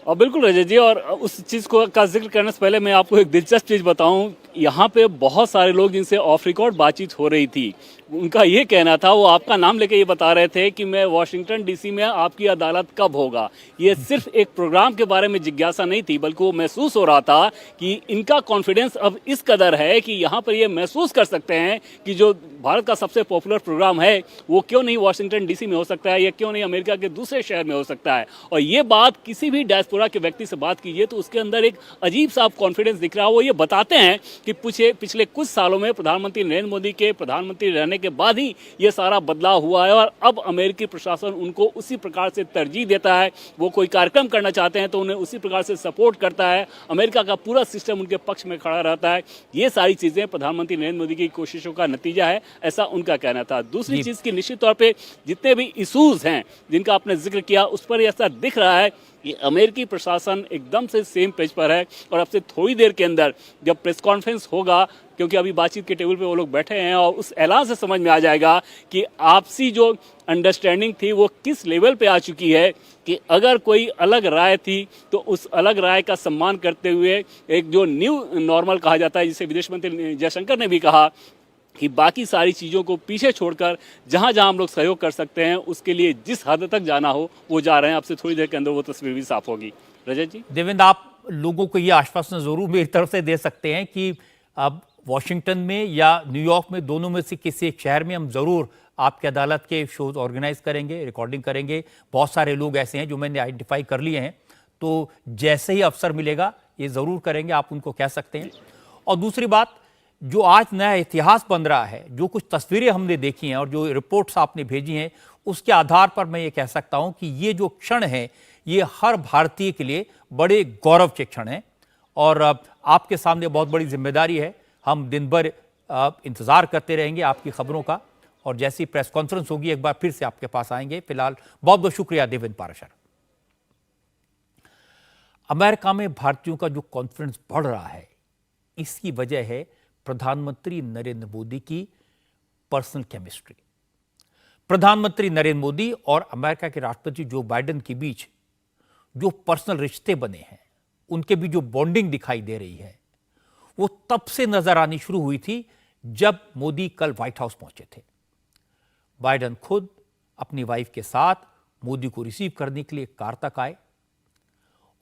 और बिल्कुल रजत जी, और उस चीज़ को का जिक्र करने से पहले मैं आपको एक दिलचस्प चीज़ बताऊं। यहाँ पे बहुत सारे लोग जिनसे ऑफ रिकॉर्ड बातचीत हो रही थी, उनका ये कहना था, वो आपका नाम लेके ये बता रहे थे कि मैं वाशिंगटन डीसी में आपकी अदालत कब होगा। ये सिर्फ एक प्रोग्राम के बारे में जिज्ञासा नहीं थी, बल्कि वो महसूस हो रहा था कि इनका कॉन्फिडेंस अब इस कदर है कि यहाँ पर ये महसूस कर सकते हैं कि जो भारत का सबसे पॉपुलर प्रोग्राम है वो क्यों नहीं वाशिंगटन डीसी में हो सकता है या क्यों नहीं अमेरिका के दूसरे शहर में हो सकता है। और ये बात किसी भी डायस्पोरा के व्यक्ति से बात कीजिए तो उसके अंदर एक अजीब सा कॉन्फिडेंस दिख रहा है। वो ये बताते हैं कि पिछले कुछ सालों में प्रधानमंत्री नरेंद्र मोदी के प्रधानमंत्री रहने के बाद ही ये सारा बदलाव हुआ है और अब अमेरिकी प्रशासन उनको उसी प्रकार से तरजीह देता है। वो कोई कार्यक्रम करना चाहते हैं तो उन्हें उसी प्रकार से सपोर्ट करता है। अमेरिका का पूरा सिस्टम उनके पक्ष में खड़ा रहता है। ये सारी चीज़ें प्रधानमंत्री नरेंद्र मोदी की कोशिशों का नतीजा है, ऐसा उनका कहना था। दूसरी चीज़ की निश्चित तौर पर जितने भी इशूज़ हैं जिनका आपने जिक्र किया, उस पर ऐसा दिख रहा है ये अमेरिकी प्रशासन एकदम से सेम पेज पर है और अब से थोड़ी देर के अंदर जब प्रेस कॉन्फ्रेंस होगा, क्योंकि अभी बातचीत के टेबल पे वो लोग बैठे हैं, और उस ऐलान से समझ में आ जाएगा कि आपसी जो अंडरस्टैंडिंग थी वो किस लेवल पे आ चुकी है कि अगर कोई अलग राय थी तो उस अलग राय का सम्मान करते हुए एक जो न्यू नॉर्मल कहा जाता है, जिसे विदेश मंत्री जयशंकर ने भी कहा कि बाकी सारी चीज़ों को पीछे छोड़कर जहाँ जहाँ हम लोग सहयोग कर सकते हैं उसके लिए जिस हद तक जाना हो वो जा रहे हैं। आपसे थोड़ी देर के अंदर वो तस्वीर भी साफ होगी। रजत जी। देवेंद्र, आप लोगों को ये आश्वासन जरूर मेरी तरफ से दे सकते हैं कि अब वॉशिंगटन में या न्यूयॉर्क में, दोनों में से किसी एक शहर में हम जरूर आपकी अदालत के शोज ऑर्गेनाइज करेंगे, रिकॉर्डिंग करेंगे। बहुत सारे लोग ऐसे हैं जो मैंने आइडेंटिफाई कर लिए हैं, तो जैसे ही अवसर मिलेगा ये जरूर करेंगे, आप उनको कह सकते हैं। और दूसरी बात, जो आज नया इतिहास बन रहा है, जो कुछ तस्वीरें हमने देखी हैं और जो रिपोर्ट्स आपने भेजी हैं, उसके आधार पर मैं ये कह सकता हूं कि ये जो क्षण है ये हर भारतीय के लिए बड़े गौरव के क्षण हैं और आपके सामने बहुत बड़ी जिम्मेदारी है। हम दिन भर इंतजार करते रहेंगे आपकी खबरों का और जैसी प्रेस कॉन्फ्रेंस होगी एक बार फिर से आपके पास आएंगे। फिलहाल बहुत बहुत शुक्रिया देवेंद्र पाराशर। अमेरिका में भारतीयों का जो कॉन्फिडेंस बढ़ रहा है, इसकी वजह है प्रधानमंत्री नरेंद्र मोदी की पर्सनल केमिस्ट्री। प्रधानमंत्री नरेंद्र मोदी और अमेरिका के राष्ट्रपति जो बाइडेन के बीच जो पर्सनल रिश्ते बने हैं, उनके बीच जो बॉन्डिंग दिखाई दे रही है, वो तब से नजर आनी शुरू हुई थी जब मोदी कल व्हाइट हाउस पहुंचे थे। बाइडेन खुद अपनी वाइफ के साथ मोदी को रिसीव करने के लिए कार तक आए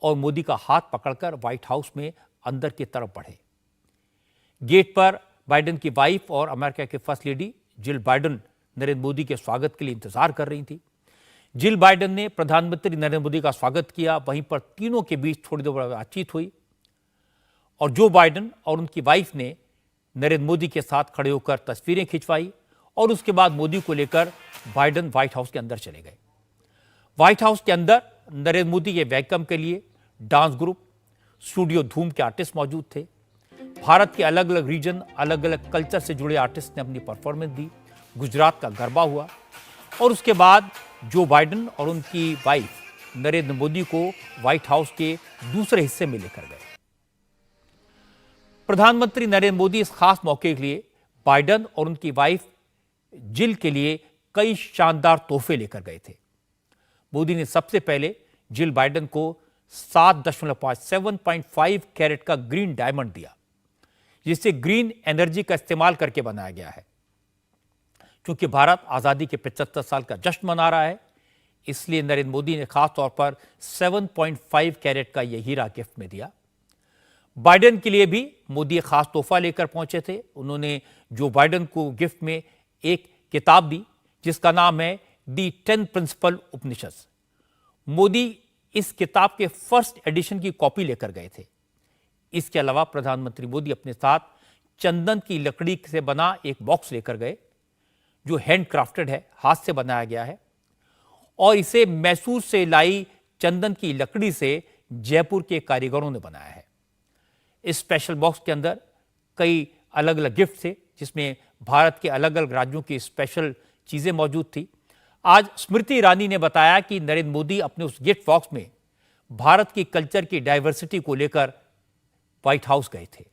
और मोदी का हाथ पकड़कर व्हाइट हाउस में अंदर की तरफ बढ़े। गेट पर बाइडेन की वाइफ और अमेरिका के first lady Jill Biden Narendra Modi के स्वागत के लिए इंतजार कर रही थी। जिल बाइडेन ने प्रधानमंत्री नरेंद्र मोदी का स्वागत किया, वहीं पर तीनों के बीच थोड़ी देर बातचीत हुई और जो बाइडेन और उनकी वाइफ ने नरेंद्र मोदी के साथ खड़े होकर तस्वीरें खिंचवाई और उसके बाद मोदी को लेकर बाइडेन व्हाइट हाउस के अंदर चले गए। व्हाइट हाउस के अंदर नरेंद्र मोदी के वेलकम के लिए डांस ग्रुप, स्टूडियो धूम के आर्टिस्ट मौजूद थे। भारत के अलग अलग रीजन, अलग अलग कल्चर से जुड़े आर्टिस्ट ने अपनी परफॉर्मेंस दी। गुजरात का गरबा हुआ और उसके बाद जो बाइडेन और उनकी वाइफ नरेंद्र मोदी को व्हाइट हाउस के दूसरे हिस्से में लेकर गए। प्रधानमंत्री नरेंद्र मोदी इस खास मौके के लिए बाइडेन और उनकी वाइफ जिल के लिए कई शानदार तोहफे लेकर गए थे। मोदी ने सबसे पहले जिल बाइडेन को 7.5 कैरेट का ग्रीन डायमंड दिया, जिसे ग्रीन एनर्जी का इस्तेमाल करके बनाया गया है। क्योंकि भारत आजादी के 75 साल का जश्न मना रहा है, इसलिए नरेंद्र मोदी ने खास तौर पर 7.5 कैरेट का यह हीरा गिफ्ट में दिया। बाइडेन के लिए भी मोदी एक खास तोहफा लेकर पहुंचे थे। उन्होंने जो बाइडेन को गिफ्ट में एक किताब दी जिसका नाम है दी 10 प्रिंसिपल उपनिषद। मोदी इस किताब के फर्स्ट एडिशन की कॉपी लेकर गए थे। इसके अलावा प्रधानमंत्री मोदी अपने साथ चंदन की लकड़ी से बना एक बॉक्स लेकर गए जो हैंडक्राफ्टेड है, हाथ से बनाया गया है और इसे मैसूर से लाई चंदन की लकड़ी से जयपुर के कारीगरों ने बनाया है। इस स्पेशल बॉक्स के अंदर कई अलग अलग गिफ्ट थे जिसमें भारत के अलग अलग राज्यों की स्पेशल चीजें मौजूद थी। आज स्मृति ईरानी ने बताया कि नरेंद्र मोदी अपने उस गिफ्ट बॉक्स में भारत की कल्चर की डाइवर्सिटी को लेकर व्हाइट हाउस गए थे।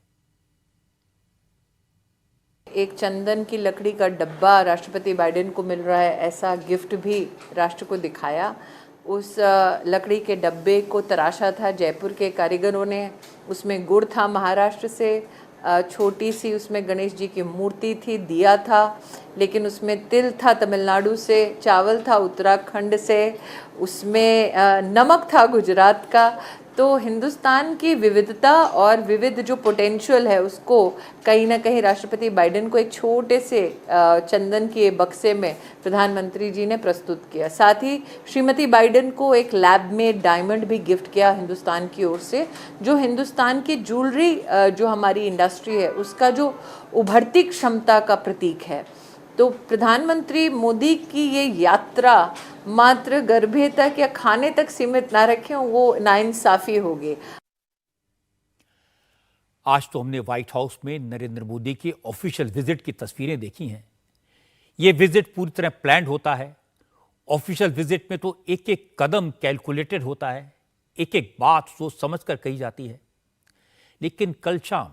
एक चंदन की लकड़ी का डब्बा राष्ट्रपति बाइडेन को मिल रहा है, ऐसा गिफ्ट भी राष्ट्र को दिखाया। उस लकड़ी के डब्बे को तराशा था जयपुर के कारीगरों ने। उसमें गुड़ था महाराष्ट्र से, छोटी सी उसमें गणेश जी की मूर्ति थी, दिया था, लेकिन उसमें तिल था तमिलनाडु से, चावल था उत्तराखंड से, उसमें नमक था गुजरात का। तो हिंदुस्तान की विविधता और विविध जो पोटेंशियल है उसको कहीं ना कहीं राष्ट्रपति बाइडेन को एक छोटे से चंदन के बक्से में प्रधानमंत्री जी ने प्रस्तुत किया। साथ ही श्रीमती बाइडेन को एक लैब में डायमंड भी गिफ्ट किया हिंदुस्तान की ओर से, जो हिंदुस्तान की ज्वेलरी जो हमारी इंडस्ट्री है उसका जो उभरती क्षमता का प्रतीक है। तो प्रधानमंत्री मोदी की ये यात्रा मात्र गरबे तक या खाने तक सीमित ना रखें, वो नाइंसाफी होगी। आज तो हमने व्हाइट हाउस में नरेंद्र मोदी की ऑफिशियल विजिट की तस्वीरें देखी हैं। ये विजिट पूरी तरह प्लान्ड होता है। ऑफिशियल विजिट में तो एक एक कदम कैलकुलेटेड होता है। एक एक बात सोच समझकर कही जाती है। लेकिन कल शाम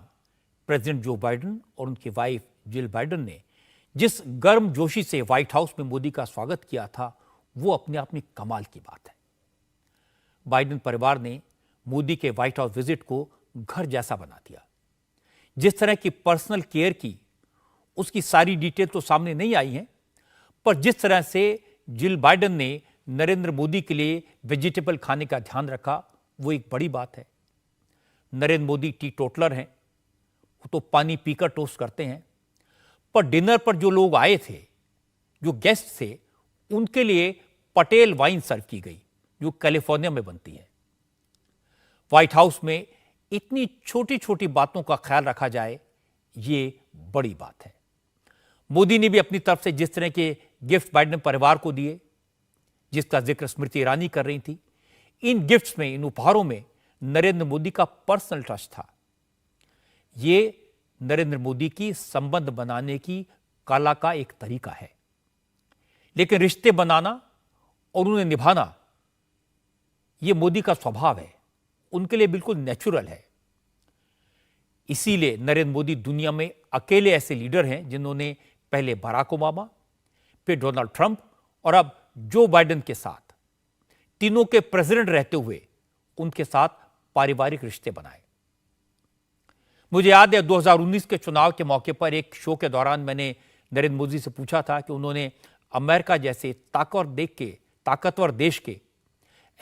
प्रेसिडेंट जो बाइडेन और उनकी वाइफ जिल बाइडेन ने जिस गर्मजोशी से व्हाइट हाउस में मोदी का स्वागत किया था, वो अपने आप में कमाल की बात है। बाइडेन परिवार ने मोदी के व्हाइट हाउस विजिट को घर जैसा बना दिया। जिस तरह की पर्सनल केयर की, उसकी सारी डिटेल तो सामने नहीं आई है, पर जिस तरह से जिल बाइडेन ने नरेंद्र मोदी के लिए वेजिटेबल खाने का ध्यान रखा, वो एक बड़ी बात है। नरेंद्र मोदी टी टोटलर हैं, वो तो पानी पीकर टोस्ट करते हैं, पर डिनर पर जो लोग आए थे, जो गेस्ट थे, उनके लिए पटेल वाइन सर्व की गई, जो कैलिफोर्निया में बनती है। व्हाइट हाउस में इतनी छोटी छोटी बातों का ख्याल रखा जाए, ये बड़ी बात है। मोदी ने भी अपनी तरफ से जिस तरह के गिफ्ट बाइडेन परिवार को दिए, जिसका जिक्र स्मृति ईरानी कर रही थी, इन गिफ्ट्स में, इन उपहारों में नरेंद्र मोदी का पर्सनल टच था। ये नरेंद्र मोदी की संबंध बनाने की कला का एक तरीका है। लेकिन रिश्ते बनाना और उन्हें निभाना, यह मोदी का स्वभाव है, उनके लिए बिल्कुल नेचुरल है। इसीलिए नरेंद्र मोदी दुनिया में अकेले ऐसे लीडर हैं जिन्होंने पहले बराक ओबामा, फिर डोनाल्ड ट्रंप और अब जो बाइडेन के साथ, तीनों के प्रेसिडेंट रहते हुए उनके साथ पारिवारिक रिश्ते बनाए। मुझे याद है 2019 के चुनाव के मौके पर एक शो के दौरान मैंने नरेंद्र मोदी से पूछा था कि उन्होंने अमेरिका जैसे ताकतवर देश के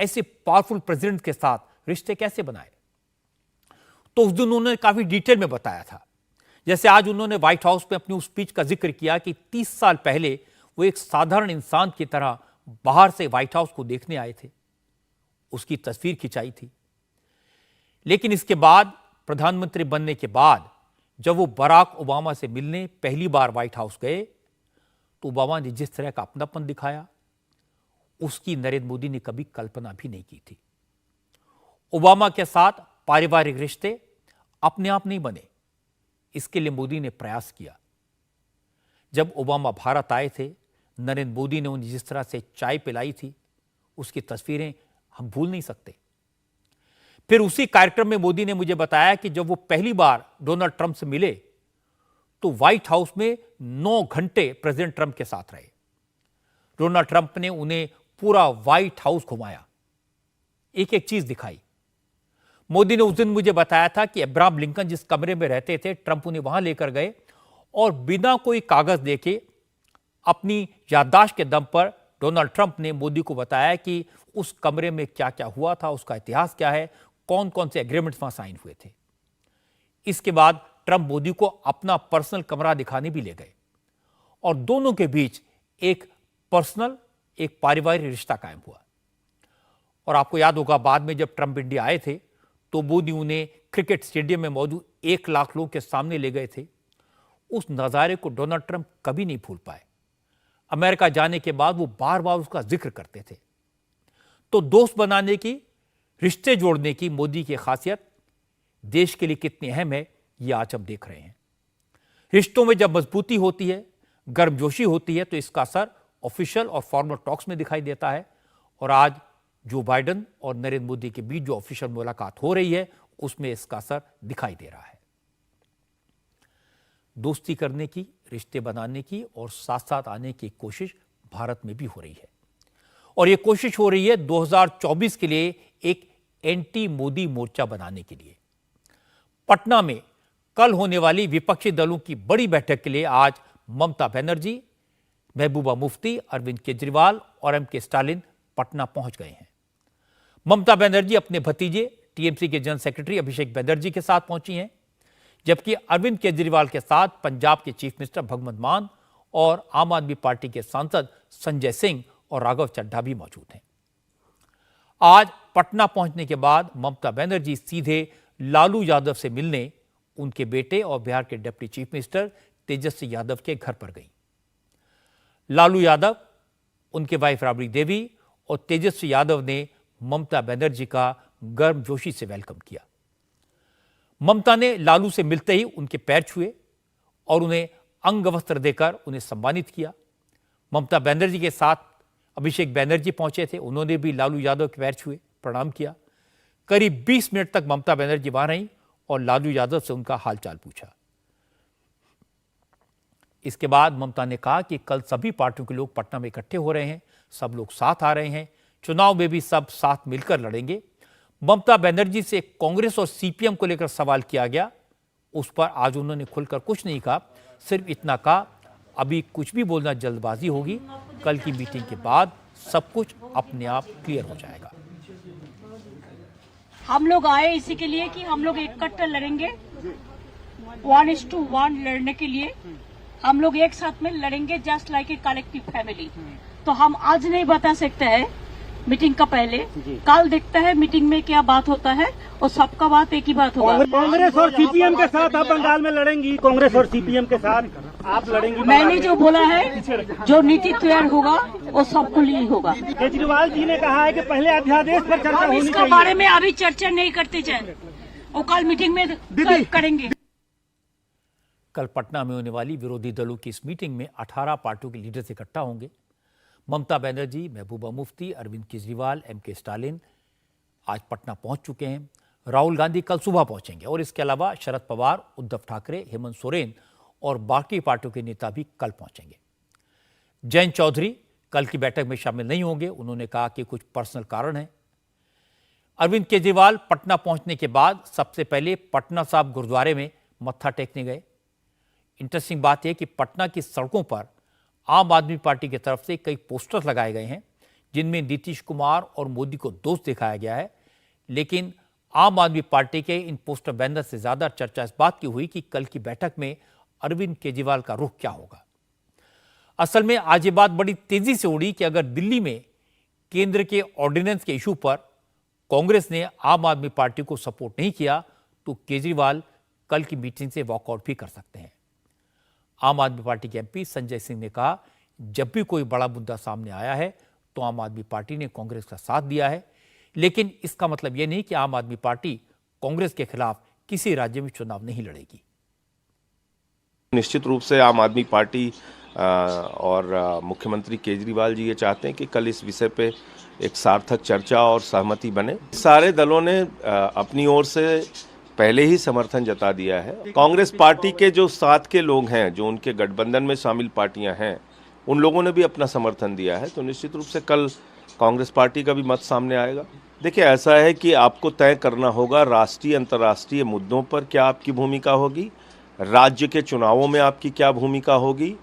ऐसे पावरफुल प्रेसिडेंट के साथ रिश्ते कैसे बनाए। तो उस दिन उन्होंने काफी डिटेल में बताया था। जैसे आज उन्होंने व्हाइट हाउस में अपनी उस स्पीच का जिक्र किया कि 30 साल पहले वो एक साधारण इंसान की तरह बाहर से व्हाइट हाउस को देखने आए थे, उसकी तस्वीर खिंचाई थी। लेकिन इसके बाद, प्रधानमंत्री बनने के बाद, जब वो बराक ओबामा से मिलने पहली बार व्हाइट हाउस गए, तो ओबामा ने जिस तरह का अपनापन दिखाया, उसकी नरेंद्र मोदी ने कभी कल्पना भी नहीं की थी। ओबामा के साथ पारिवारिक रिश्ते अपने आप नहीं बने, इसके लिए मोदी ने प्रयास किया। जब ओबामा भारत आए थे, नरेंद्र मोदी ने उन्हें जिस तरह से चाय पिलाई थी, उसकी तस्वीरें हम भूल नहीं सकते। फिर उसी कार्यक्रम में मोदी ने मुझे बताया कि जब वो पहली बार डोनाल्ड ट्रंप से मिले, तो व्हाइट हाउस में 9 घंटे प्रेसिडेंट ट्रंप के साथ रहे। डोनाल्ड ट्रंप ने उन्हें पूरा व्हाइट हाउस घुमाया, एक एक चीज दिखाई। मोदी ने उस दिन मुझे बताया था कि अब्राहम लिंकन जिस कमरे में रहते थे, ट्रंप उन्हें वहां लेकर गए और बिना कोई कागज देके अपनी याददाश्त के दम पर डोनाल्ड ट्रंप ने मोदी को बताया कि उस कमरे में क्या क्या हुआ था, उसका इतिहास क्या है, कौन कौन से एग्रीमेंट्स वहां साइन हुए थे। इसके बाद ट्रंप मोदी को अपना पर्सनल कमरा दिखाने भी ले गए और दोनों के बीच एक पर्सनल, एक पारिवारिक रिश्ता कायम हुआ। और आपको याद होगा, बाद में जब ट्रंप इंडिया आए थे, तो मोदी उन्हें क्रिकेट स्टेडियम में मौजूद 1 लाख लोगों के सामने ले गए थे। उस नज़ारे को डोनाल्ड ट्रंप कभी नहीं भूल पाए। अमेरिका जाने के बाद वो बार बार उसका जिक्र करते थे। तो दोस्त बनाने की, रिश्ते जोड़ने की मोदी की खासियत देश के लिए कितनी अहम है, ये आज हम देख रहे हैं। रिश्तों में जब मजबूती होती है, गर्मजोशी होती है, तो इसका असर ऑफिशियल और फॉर्मल टॉक्स में दिखाई देता है। और आज जो बाइडेन और नरेंद्र मोदी के बीच जो ऑफिशियल मुलाकात हो रही है, उसमें इसका असर दिखाई दे रहा है। दोस्ती करने की, रिश्ते बनाने की और साथ साथ आने की कोशिश भारत में भी हो रही है। और यह कोशिश हो रही है 2024 के लिए एक एंटी मोदी मोर्चा बनाने के लिए। पटना में कल होने वाली विपक्षी दलों की बड़ी बैठक के लिए आज ममता बनर्जी, महबूबा मुफ्ती, अरविंद केजरीवाल और एम.के. स्टालिन पटना पहुंच गए हैं। ममता बनर्जी अपने भतीजे टीएमसी के जनरल सेक्रेटरी अभिषेक बनर्जी के साथ पहुंची हैं, जबकि अरविंद केजरीवाल के साथ पंजाब के चीफ मिनिस्टर भगवंत मान और आम आदमी पार्टी के सांसद संजय सिंह और राघव चड्ढा भी मौजूद हैं। आज पटना पहुंचने के बाद ममता बनर्जी सीधे लालू यादव से मिलने उनके बेटे और बिहार के deputy chief minister Tejashwi Yadav के घर पर गई। लालू यादव, उनके वाइफ राबड़ी देवी और तेजस्वी यादव ने ममता बनर्जी का गर्मजोशी से वेलकम किया। ममता ने लालू से मिलते ही उनके पैर छुए और उन्हें अंग वस्त्र देकर उन्हें सम्मानित किया। ममता बनर्जी के साथ अभिषेक बनर्जी पहुंचे थे, उन्होंने भी लालू यादव के पैर छुए, प्रणाम किया। करीब 20 मिनट तक ममता बनर्जी वहां रहीं और लालू यादव से उनका हालचाल पूछा। इसके बाद ममता ने कहा कि कल सभी पार्टियों के लोग पटना में इकट्ठे हो रहे हैं, सब लोग साथ आ रहे हैं, चुनाव में भी सब साथ मिलकर लड़ेंगे। ममता बनर्जी से कांग्रेस और सीपीएम को लेकर सवाल किया गया, उस पर आज उन्होंने खुलकर कुछ नहीं कहा, सिर्फ इतना कहा अभी कुछ भी बोलना जल्दबाजी होगी, कल की मीटिंग के बाद सब कुछ अपने आप क्लियर हो जाएगा। हम लोग आए इसी के लिए कि हम लोग इकट्ठे लड़ेंगे, 1:1 लड़ने के लिए हम लोग एक साथ में लड़ेंगे, just like a collective family. तो हम आज नहीं बता सकते हैं मीटिंग का पहले, कल देखता है मीटिंग में क्या बात होता है और सबका बात एक ही बात होगा। कांग्रेस और सीपीएम के साथ आप बंगाल में लड़ेंगी, कांग्रेस और सीपीएम के साथ आप लड़ेंगी। मैंने जो बोला है, जो नीति तैयार होगा वो सबको लिए होगा। केजरीवाल जी ने कहा है कि पहले अध्यादेश पर चर्चा होनी चाहिए। इसके बारे में अभी चर्चा नहीं करते जाए, वो कल मीटिंग में करेंगे। कल पटना में होने वाली विरोधी दलों की इस मीटिंग में 18 पार्टियों के लीडर्स इकट्ठा होंगे। ममता बनर्जी, महबूबा मुफ्ती, अरविंद केजरीवाल, एमके स्टालिन आज पटना पहुंच चुके हैं। राहुल गांधी कल सुबह पहुंचेंगे और इसके अलावा शरद पवार, उद्धव ठाकरे, हेमंत सोरेन और बाकी पार्टियों के नेता भी कल पहुंचेंगे। जयंत चौधरी कल की बैठक में शामिल नहीं होंगे, उन्होंने कहा कि कुछ पर्सनल कारण है। अरविंद केजरीवाल पटना पहुंचने के बाद सबसे पहले पटना साहिब गुरुद्वारे में मत्था टेकने गए। इंटरेस्टिंग बात यह कि पटना की सड़कों पर आम आदमी पार्टी की तरफ से कई पोस्टर लगाए गए हैं जिनमें नीतीश कुमार और मोदी को दोस्त दिखाया गया है, लेकिन आम आदमी पार्टी के इन पोस्टर बैनर से ज्यादा चर्चा इस बात की हुई कि कल की बैठक में अरविंद केजरीवाल का रुख क्या होगा। असल में आज ये बात बड़ी तेजी से उड़ी कि अगर दिल्ली में केंद्र के ऑर्डिनेंस के इशू पर कांग्रेस ने आम आदमी पार्टी को सपोर्ट नहीं किया तो केजरीवाल कल की मीटिंग से वॉकआउट भी कर सकते हैं। आम आदमी पार्टी के एमपी संजय सिंह ने कहा, जब भी कोई बड़ा मुद्दा सामने आया है तो आम आदमी पार्टी ने कांग्रेस का साथ दिया है, लेकिन इसका मतलब यह नहीं कि आम आदमी पार्टी कांग्रेस के खिलाफ किसी राज्य में चुनाव नहीं लड़ेगी। निश्चित रूप से आम आदमी पार्टी और मुख्यमंत्री केजरीवाल जी ये चाहते हैं कि कल इस विषय पे एक सार्थक चर्चा और सहमति बने। सारे दलों ने अपनी ओर से पहले ही समर्थन जता दिया है। कांग्रेस पार्टी के जो साथ के लोग हैं, जो उनके गठबंधन में शामिल पार्टियां हैं, उन लोगों ने भी अपना समर्थन दिया है। तो निश्चित रूप से कल कांग्रेस पार्टी का भी मत सामने आएगा। देखिए, ऐसा है कि आपको तय करना होगा राष्ट्रीय अंतर्राष्ट्रीय मुद्दों पर क्या आपकी भूमिका होगी, राज्य के चुनावों में आपकी क्या भूमिका होगी,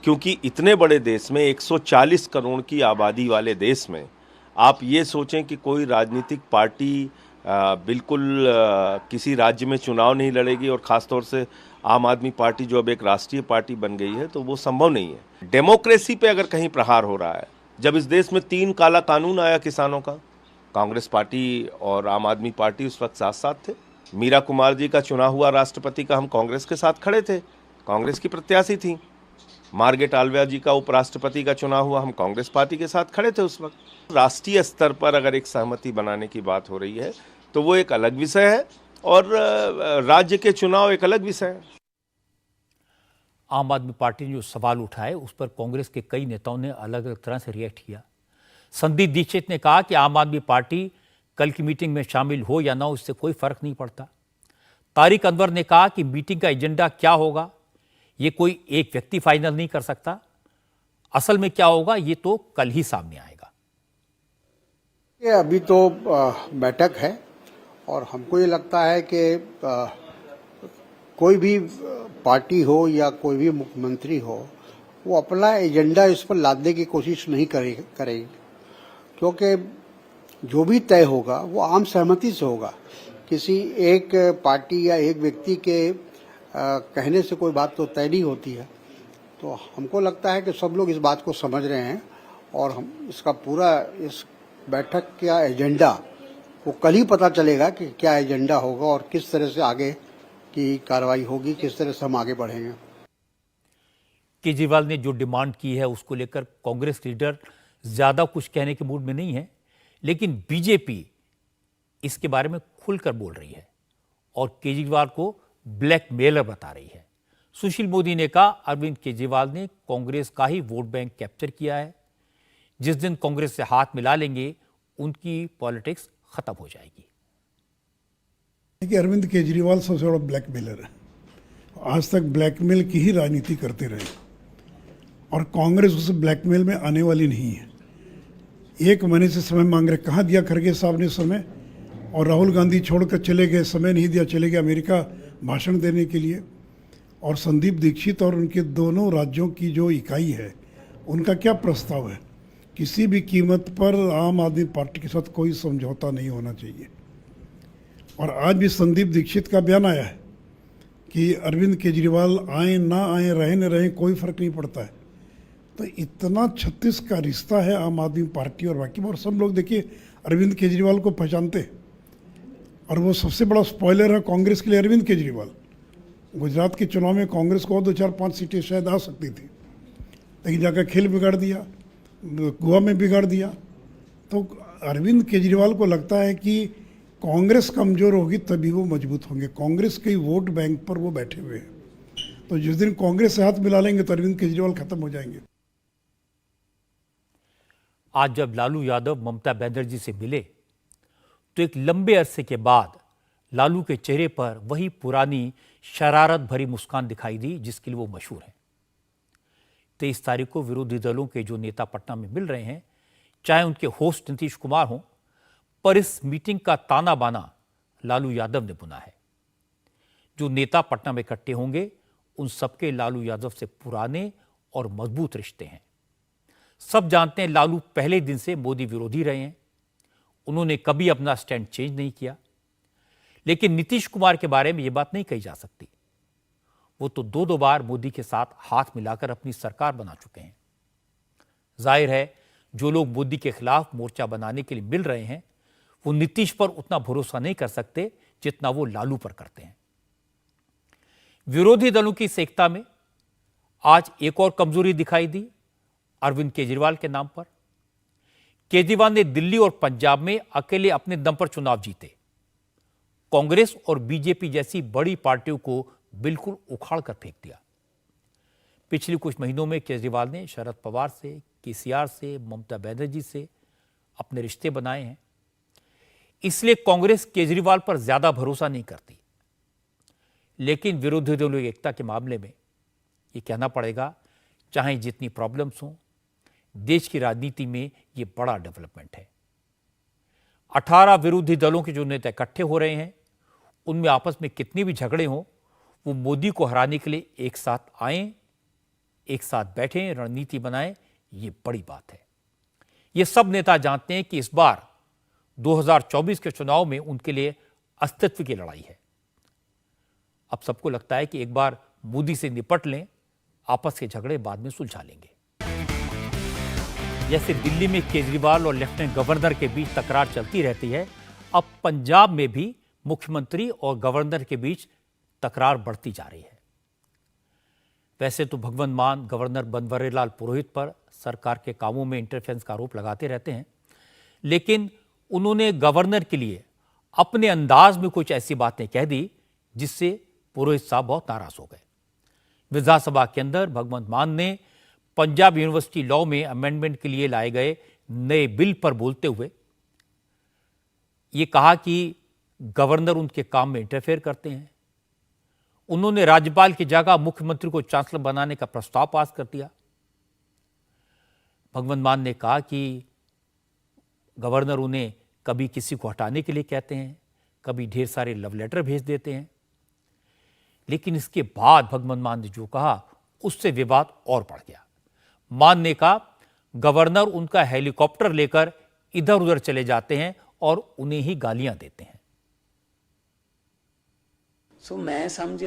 क्योंकि इतने बड़े देश में 140 करोड़ की आबादी वाले देश में आप ये सोचें कि कोई राजनीतिक पार्टी बिल्कुल किसी राज्य में चुनाव नहीं लड़ेगी, और ख़ासतौर से आम आदमी पार्टी जो अब एक राष्ट्रीय पार्टी बन गई है, तो वो संभव नहीं है। डेमोक्रेसी पे अगर कहीं प्रहार हो रहा है, जब इस देश में 3 काला कानून आया किसानों का, कांग्रेस पार्टी और आम आदमी पार्टी उस वक्त साथ साथ थे। मीरा कुमार जी का चुना हुआ राष्ट्रपति का हम कांग्रेस के साथ खड़े थे, कांग्रेस की प्रत्याशी थी। मार्गरेट आल्वा जी का उपराष्ट्रपति का चुना हुआ, हम कांग्रेस पार्टी के साथ खड़े थे उस वक्त। राष्ट्रीय स्तर पर अगर एक सहमति बनाने की बात हो रही है तो वो एक अलग विषय है, और राज्य के चुनाव एक अलग विषय है। आम आदमी पार्टी ने जो सवाल उठाए उस पर कांग्रेस के कई नेताओं ने अलग अलग तरह से रिएक्ट किया। संदीप दीक्षित ने कहा कि आम आदमी पार्टी कल की मीटिंग में शामिल हो या ना हो, इससे कोई फर्क नहीं पड़ता। तारिक अनवर ने कहा कि मीटिंग का एजेंडा क्या होगा ये कोई एक व्यक्ति फाइनल नहीं कर सकता, असल में क्या होगा ये तो कल ही सामने आएगा। ये अभी तो बैठक है और हमको ये लगता है कि कोई भी पार्टी हो या कोई भी मुख्यमंत्री हो, वो अपना एजेंडा इस पर लादने की कोशिश नहीं करेगी, क्योंकि जो भी तय होगा वो आम सहमति से होगा। किसी एक पार्टी या एक व्यक्ति के कहने से कोई बात तो तय नहीं होती है। तो हमको लगता है कि सब लोग इस बात को समझ रहे हैं और हम इसका पूरा इस बैठक का एजेंडा वो कल ही पता चलेगा कि क्या एजेंडा होगा और किस तरह से आगे की कार्रवाई होगी, किस तरह से हम आगे बढ़ेंगे। केजरीवाल ने जो डिमांड की है उसको लेकर कांग्रेस लीडर ज्यादा कुछ कहने के मूड में नहीं है, लेकिन बीजेपी इसके बारे में खुलकर बोल रही है और केजरीवाल को ब्लैकमेलर बता रही है। सुशील मोदी ने कहा अरविंद केजरीवाल ने कांग्रेस का ही वोट बैंक कैप्चर किया है, जिस दिन कांग्रेस से हाथ मिला लेंगे उनकी पॉलिटिक्स खत्म हो जाएगी। कि अरविंद केजरीवाल सबसे बड़ा ब्लैकमेलर है। आज तक ब्लैकमेल की ही राजनीति करते रहे और कांग्रेस उस ब्लैकमेल में आने वाली नहीं है। 1 महीने से समय मांग रहे, कहाँ दिया खड़गे साहब ने समय, और राहुल गांधी छोड़कर चले गए, समय नहीं दिया, चले गए अमेरिका भाषण देने के लिए। और संदीप दीक्षित और उनके दोनों राज्यों की जो इकाई है उनका क्या प्रस्ताव है, किसी भी कीमत पर आम आदमी पार्टी के साथ कोई समझौता नहीं होना चाहिए। और आज भी संदीप दीक्षित का बयान आया है कि अरविंद केजरीवाल आए ना आए, रहे न रहे, कोई फर्क नहीं पड़ता है। तो इतना 36 का रिश्ता है आम आदमी पार्टी और बाकी। और सब लोग देखिए अरविंद केजरीवाल को पहचानते, और वो सबसे बड़ा स्पॉइलर है कांग्रेस के लिए अरविंद केजरीवाल। गुजरात के चुनाव में कांग्रेस को 2, 4, 5 सीटें शायद आ सकती थी, लेकिन जाकर खेल बिगाड़ दिया, गोवा में बिगाड़ दिया। तो अरविंद केजरीवाल को लगता है कि कांग्रेस कमज़ोर होगी तभी वो मजबूत होंगे। कांग्रेस के वोट बैंक पर वो बैठे हुए हैं। तो जिस दिन कांग्रेस से हाथ मिला लेंगे तो अरविंद केजरीवाल खत्म हो जाएंगे। आज जब लालू यादव ममता बनर्जी से मिले तो एक लंबे अरसे के बाद लालू के चेहरे पर वही पुरानी शरारत भरी मुस्कान दिखाई दी जिसके लिए वो मशहूर हैं। 23 तारीख को विरोधी दलों के जो नेता पटना में मिल रहे हैं, चाहे उनके होस्ट नीतीश कुमार हों, पर इस मीटिंग का ताना बाना लालू यादव ने बुना है। जो नेता पटना में इकट्ठे होंगे उन सबके लालू यादव से पुराने और मजबूत रिश्ते हैं। सब जानते हैं लालू पहले दिन से मोदी विरोधी रहे हैं, उन्होंने कभी अपना स्टैंड चेंज नहीं किया। लेकिन नीतीश कुमार के बारे में यह बात नहीं कही जा सकती। वो तो 2 बार मोदी के साथ हाथ मिलाकर अपनी सरकार बना चुके हैं। जाहिर है जो लोग मोदी के खिलाफ मोर्चा बनाने के लिए मिल रहे हैं वो नीतीश पर उतना भरोसा नहीं कर सकते जितना वो लालू पर करते हैं। विरोधी दलों की इस एकता में आज एक और कमजोरी दिखाई दी अरविंद केजरीवाल के नाम पर। केजरीवाल ने दिल्ली और पंजाब में अकेले अपने दम पर चुनाव जीते। कांग्रेस और बीजेपी जैसी बड़ी पार्टियों को बिल्कुल उखाड़ कर फेंक दिया। पिछले कुछ महीनों में केजरीवाल ने शरद पवार से, केसीआर से, ममता बनर्जी से अपने रिश्ते बनाए हैं। इसलिए कांग्रेस केजरीवाल पर ज्यादा भरोसा नहीं करती। लेकिन विरोधी दलों की एकता के मामले में ये कहना पड़ेगा, चाहे जितनी प्रॉब्लम्स हों, देश की राजनीति में ये बड़ा डेवलपमेंट है। 18 विरोधी दलों के जो नेता इकट्ठे हो रहे हैं उनमें आपस में कितने भी झगड़े हों, वो मोदी को हराने के लिए एक साथ आएं, एक साथ बैठें, रणनीति बनाएं, ये बड़ी बात है। ये सब नेता जानते हैं कि इस बार 2024 के चुनाव में उनके लिए अस्तित्व की लड़ाई है। अब सबको लगता है कि एक बार मोदी से निपट लें, आपस के झगड़े बाद में सुलझा लेंगे। जैसे दिल्ली में केजरीवाल और लेफ्टिनेंट गवर्नर के बीच तकरार चलती रहती है, अब पंजाब में भी मुख्यमंत्री और गवर्नर के बीच तकरार बढ़ती जा रही है। वैसे तो भगवंत मान गवर्नर बनवारीलाल पुरोहित पर सरकार के कामों में इंटरफेरेंस का आरोप लगाते रहते हैं, लेकिन उन्होंने गवर्नर के लिए अपने अंदाज में कुछ ऐसी बातें कह दी जिससे पुरोहित साहब बहुत नाराज हो गए। विधानसभा के अंदर भगवंत मान ने पंजाब यूनिवर्सिटी लॉ में अमेंडमेंट के लिए लाए गए नए बिल पर बोलते हुए ये कहा कि गवर्नर उनके काम में इंटरफेयर करते हैं। उन्होंने राज्यपाल की जगह मुख्यमंत्री को चांसलर बनाने का प्रस्ताव पास कर दिया। भगवंत मान ने कहा कि गवर्नर उन्हें कभी किसी को हटाने के लिए कहते हैं, कभी ढेर सारे लव लेटर भेज देते हैं। लेकिन इसके बाद भगवंत मान ने जो कहा उससे विवाद और बढ़ गया। मान ने कहा गवर्नर उनका हेलीकॉप्टर लेकर इधर उधर चले जाते हैं और उन्हें ही गालियां देते हैं।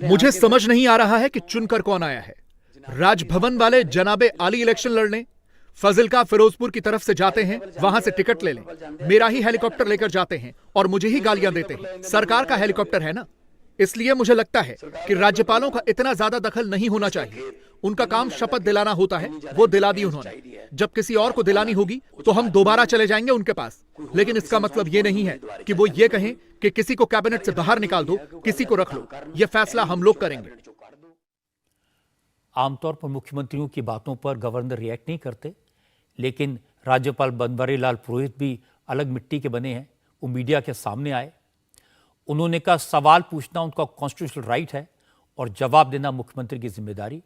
मुझे समझ नहीं आ रहा है कि चुनकर कौन आया है। राजभवन वाले जनाबे आली इलेक्शन लड़ने फजिल्का फिरोजपुर की तरफ से जाते हैं, वहां से टिकट ले लें, मेरा ही हेलीकॉप्टर लेकर जाते हैं और मुझे ही गालियां देते हैं। सरकार का हेलीकॉप्टर है ना, इसलिए मुझे लगता है कि राज्यपालों का इतना ज्यादा दखल नहीं होना चाहिए। उनका काम शपथ दिलाना होता है, वो दिला दी उन्होंने। जब किसी और को दिलानी होगी तो हम दोबारा चले जाएंगे उनके पास। लेकिन इसका मतलब ये नहीं है कि वो ये कहें कि किसी को कैबिनेट से बाहर निकाल दो, किसी को रख लो। ये फैसला हम लोग करेंगे। आमतौर पर मुख्यमंत्रियों की बातों पर गवर्नर रिएक्ट नहीं करते, लेकिन राज्यपाल बनवारीलाल पुरोहित भी अलग मिट्टी के बने हैं। वो मीडिया के सामने आए उन्होंने कहा सवाल पूछना उनका कॉन्स्टिट्यूशनल राइट है और जवाब देना मुख्यमंत्री की जिम्मेदारी।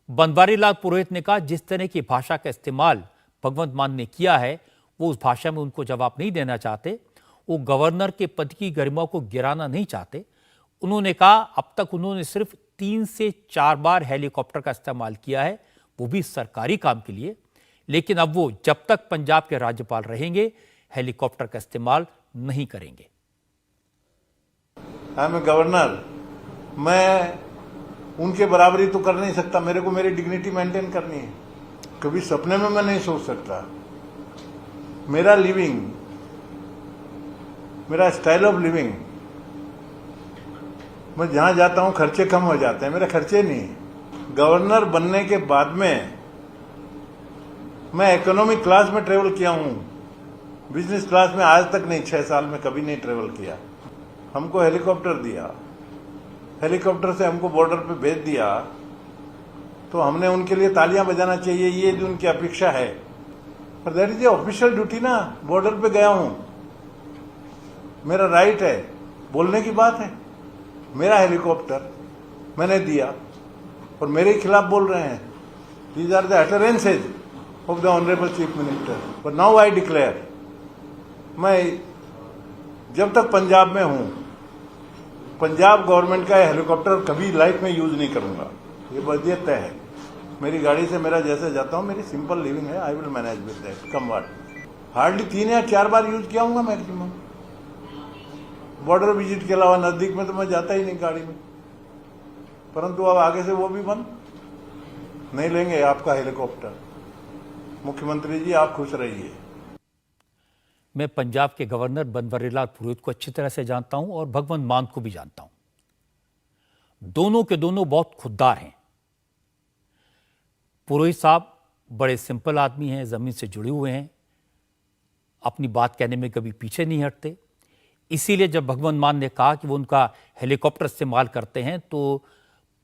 बनवारीलाल पुरोहित ने कहा जिस तरह की भाषा का इस्तेमाल भगवंत मान ने किया है वो उस भाषा में उनको जवाब नहीं देना चाहते। वो गवर्नर के पद की गरिमा को गिराना नहीं चाहते। उन्होंने कहा अब तक उन्होंने सिर्फ 3 से 4 बार हेलीकॉप्टर का इस्तेमाल किया है, वो भी सरकारी काम के लिए, लेकिन अब वो जब तक पंजाब के राज्यपाल रहेंगे हेलीकॉप्टर का इस्तेमाल नहीं करेंगे। आई एम गवर्नर, मैं उनके बराबरी तो कर नहीं सकता, मेरे को मेरी डिग्निटी मेंटेन करनी है, कभी सपने में मैं नहीं सोच सकता। मेरा लिविंग, मेरा स्टाइल ऑफ लिविंग, मैं जहां जाता हूं खर्चे कम हो जाते हैं, मेरे खर्चे नहीं। गवर्नर बनने के बाद में मैं इकोनॉमिक क्लास में ट्रेवल किया हूं, बिजनेस क्लास में आज तक नहीं, 6 साल में कभी नहीं ट्रेवल किया। हमको हेलीकॉप्टर दिया, हेलीकॉप्टर से हमको बॉर्डर पे भेज दिया, तो हमने उनके लिए तालियां बजाना चाहिए, ये जो उनकी अपेक्षा है। पर दैट इज ऑफिशियल ड्यूटी ना, बॉर्डर पे गया हूं, मेरा राइट है, बोलने की बात है। मेरा हेलीकॉप्टर मैंने दिया और मेरे खिलाफ बोल रहे हैं। These are the utterances of the honourable chief minister. But now I declare, मैं जब तक पंजाब में हूं, पंजाब गवर्नमेंट का हेलीकॉप्टर कभी लाइफ में यूज नहीं करूंगा, ये वसीयत तय है। मेरी गाड़ी से मेरा जैसे जाता हूं, मेरी सिंपल लिविंग है, I will manage with that. Come what hardly 3 या 4 बार यूज किया हूंगा मैक्सिमम। बॉर्डर विजिट के अलावा नजदीक में तो मैं जाता ही नहीं गाड़ी में। परंतु अब आगे से वो भी बंद नहीं लेंगे आपका हेलीकॉप्टर। मुख्यमंत्री जी आप खुश रहिए। मैं पंजाब के गवर्नर बनवारीलाल पुरोहित को अच्छी तरह से जानता हूं और भगवंत मान को भी जानता हूं। दोनों के दोनों बहुत खुददार हैं। पुरोहित साहब बड़े सिंपल आदमी हैं, जमीन से जुड़े हुए हैं, अपनी बात कहने में कभी पीछे नहीं हटते। इसीलिए जब भगवंत मान ने कहा कि वो उनका हेलीकॉप्टर इस्तेमाल करते हैं तो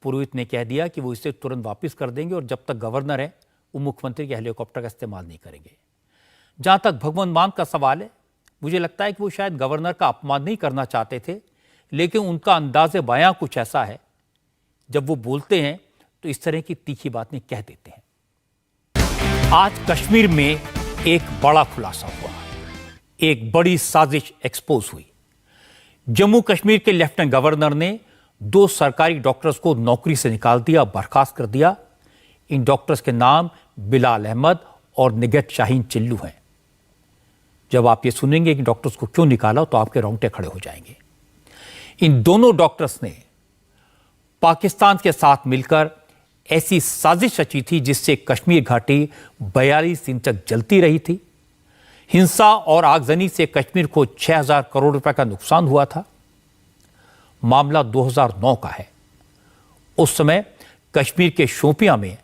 पुरोहित ने कह दिया कि वो इसे तुरंत वापस कर देंगे और जब तक गवर्नर है वो मुख्यमंत्री के हेलीकॉप्टर का इस्तेमाल नहीं करेंगे। जहां तक भगवंत मान का सवाल है, मुझे लगता है कि वो शायद गवर्नर का अपमान नहीं करना चाहते थे, लेकिन उनका अंदाज़े बयां कुछ ऐसा है, जब वो बोलते हैं तो इस तरह की तीखी बातें कह देते हैं। आज कश्मीर में एक बड़ा खुलासा हुआ, एक बड़ी साजिश एक्सपोज हुई। जम्मू कश्मीर के लेफ्टिनेंट गवर्नर ने 2 सरकारी डॉक्टर्स को नौकरी से निकाल दिया, बर्खास्त कर दिया। इन डॉक्टर्स के नाम बिलाल अहमद और निगहत शाहीन चिल्लू हैं। जब आप ये सुनेंगे कि डॉक्टर्स को क्यों निकाला तो आपके रोंगटे खड़े हो जाएंगे। इन दोनों डॉक्टर्स ने पाकिस्तान के साथ मिलकर ऐसी साजिश रची थी जिससे कश्मीर घाटी 42 दिन तक जलती रही थी। हिंसा और आगजनी से कश्मीर को 6000 करोड़ रुपए का नुकसान हुआ था। मामला 2009 का है। उस समय कश्मीर के शोपियां में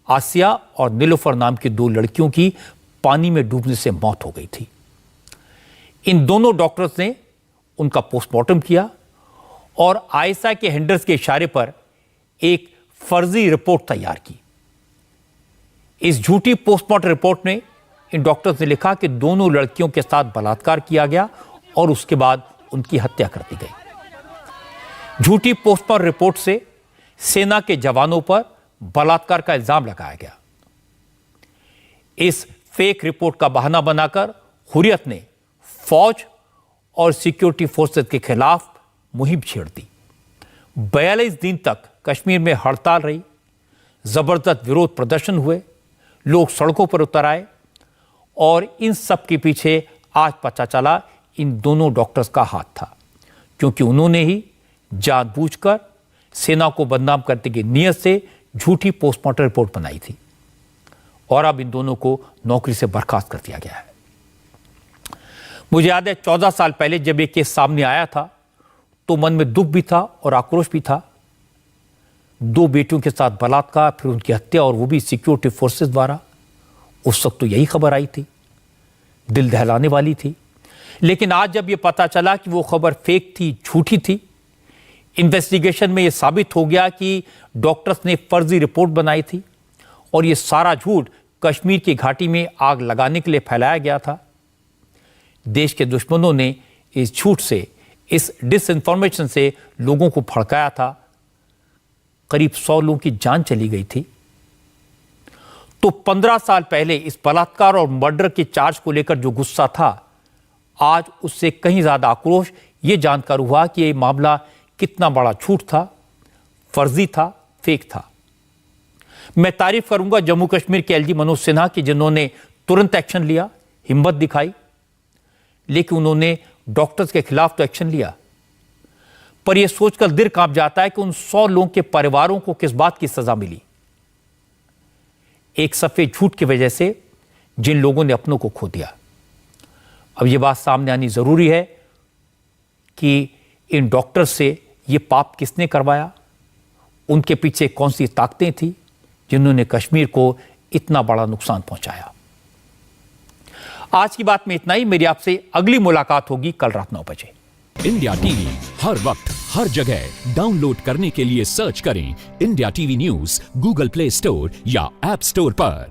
आसिया और नीलोफर नाम की 2 लड़कियों की पानी में डूबने से मौत हो गई थी। इन दोनों डॉक्टर्स ने उनका पोस्टमार्टम किया और आयशा के हैंडल्स के इशारे पर एक फर्जी रिपोर्ट तैयार की। इस झूठी पोस्टमार्टम रिपोर्ट में इन डॉक्टर्स ने लिखा कि दोनों लड़कियों के साथ बलात्कार किया गया और उसके बाद उनकी हत्या कर दी गई। झूठी पोस्टमार्टम रिपोर्ट से सेना के जवानों पर बलात्कार का इल्जाम लगाया गया। इस फेक रिपोर्ट का बहाना बनाकर हुर्रियत ने फौज और सिक्योरिटी फोर्सेस के खिलाफ मुहिम छेड़ दी। 42 दिन तक कश्मीर में हड़ताल रही, जबरदस्त विरोध प्रदर्शन हुए, लोग सड़कों पर उतर आए और इन सब के पीछे आज पता चला इन दोनों डॉक्टर्स का हाथ था, क्योंकि उन्होंने ही जानबूझकर सेना को बदनाम करने की नीयत से झूठी पोस्टमार्टम रिपोर्ट बनाई थी और अब इन दोनों को नौकरी से बर्खास्त कर दिया गया है। मुझे याद है 14 साल पहले जब ये केस सामने आया था तो मन में दुख भी था और आक्रोश भी था। 2 बेटियों के साथ बलात्कार, फिर उनकी हत्या और वो भी सिक्योरिटी फोर्सेस द्वारा। उस वक्त तो यही खबर आई थी, दिल दहलाने वाली थी। लेकिन आज जब ये पता चला कि वो खबर फेक थी, झूठी थी, इन्वेस्टिगेशन में ये साबित हो गया कि डॉक्टर्स ने फर्जी रिपोर्ट बनाई थी और ये सारा झूठ कश्मीर की घाटी में आग लगाने के लिए फैलाया गया था। देश के दुश्मनों ने इस झूठ से इस डिसइंफॉर्मेशन से लोगों को भड़काया था, करीब 100 लोगों की जान चली गई थी। तो 15 साल पहले इस बलात्कार और मर्डर के चार्ज को लेकर जो गुस्सा था, आज उससे कहीं ज्यादा आक्रोश ये जानकर हुआ कि ये मामला कितना बड़ा झूठ था, फर्जी था, फेक था। मैं तारीफ करूंगा जम्मू कश्मीर के एलजी मनोज सिन्हा की, जिन्होंने तुरंत एक्शन लिया, हिम्मत दिखाई, लेकिन उन्होंने डॉक्टर्स के खिलाफ तो एक्शन लिया, पर यह सोचकर दिल कांप जाता है कि उन 100 लोगों के परिवारों को किस बात की सजा मिली। एक सफेद झूठ की वजह से जिन लोगों ने अपनों को खो दिया। अब यह बात सामने आनी जरूरी है कि इन डॉक्टर्स से यह पाप किसने करवाया, उनके पीछे कौन सी ताकतें थी जिन्होंने कश्मीर को इतना बड़ा नुकसान पहुंचाया। आज की बात में इतना ही। मेरी आपसे अगली मुलाकात होगी कल रात 9 बजे। इंडिया टीवी हर वक्त हर जगह डाउनलोड करने के लिए सर्च करें India TV news Google play store या ऐप स्टोर पर।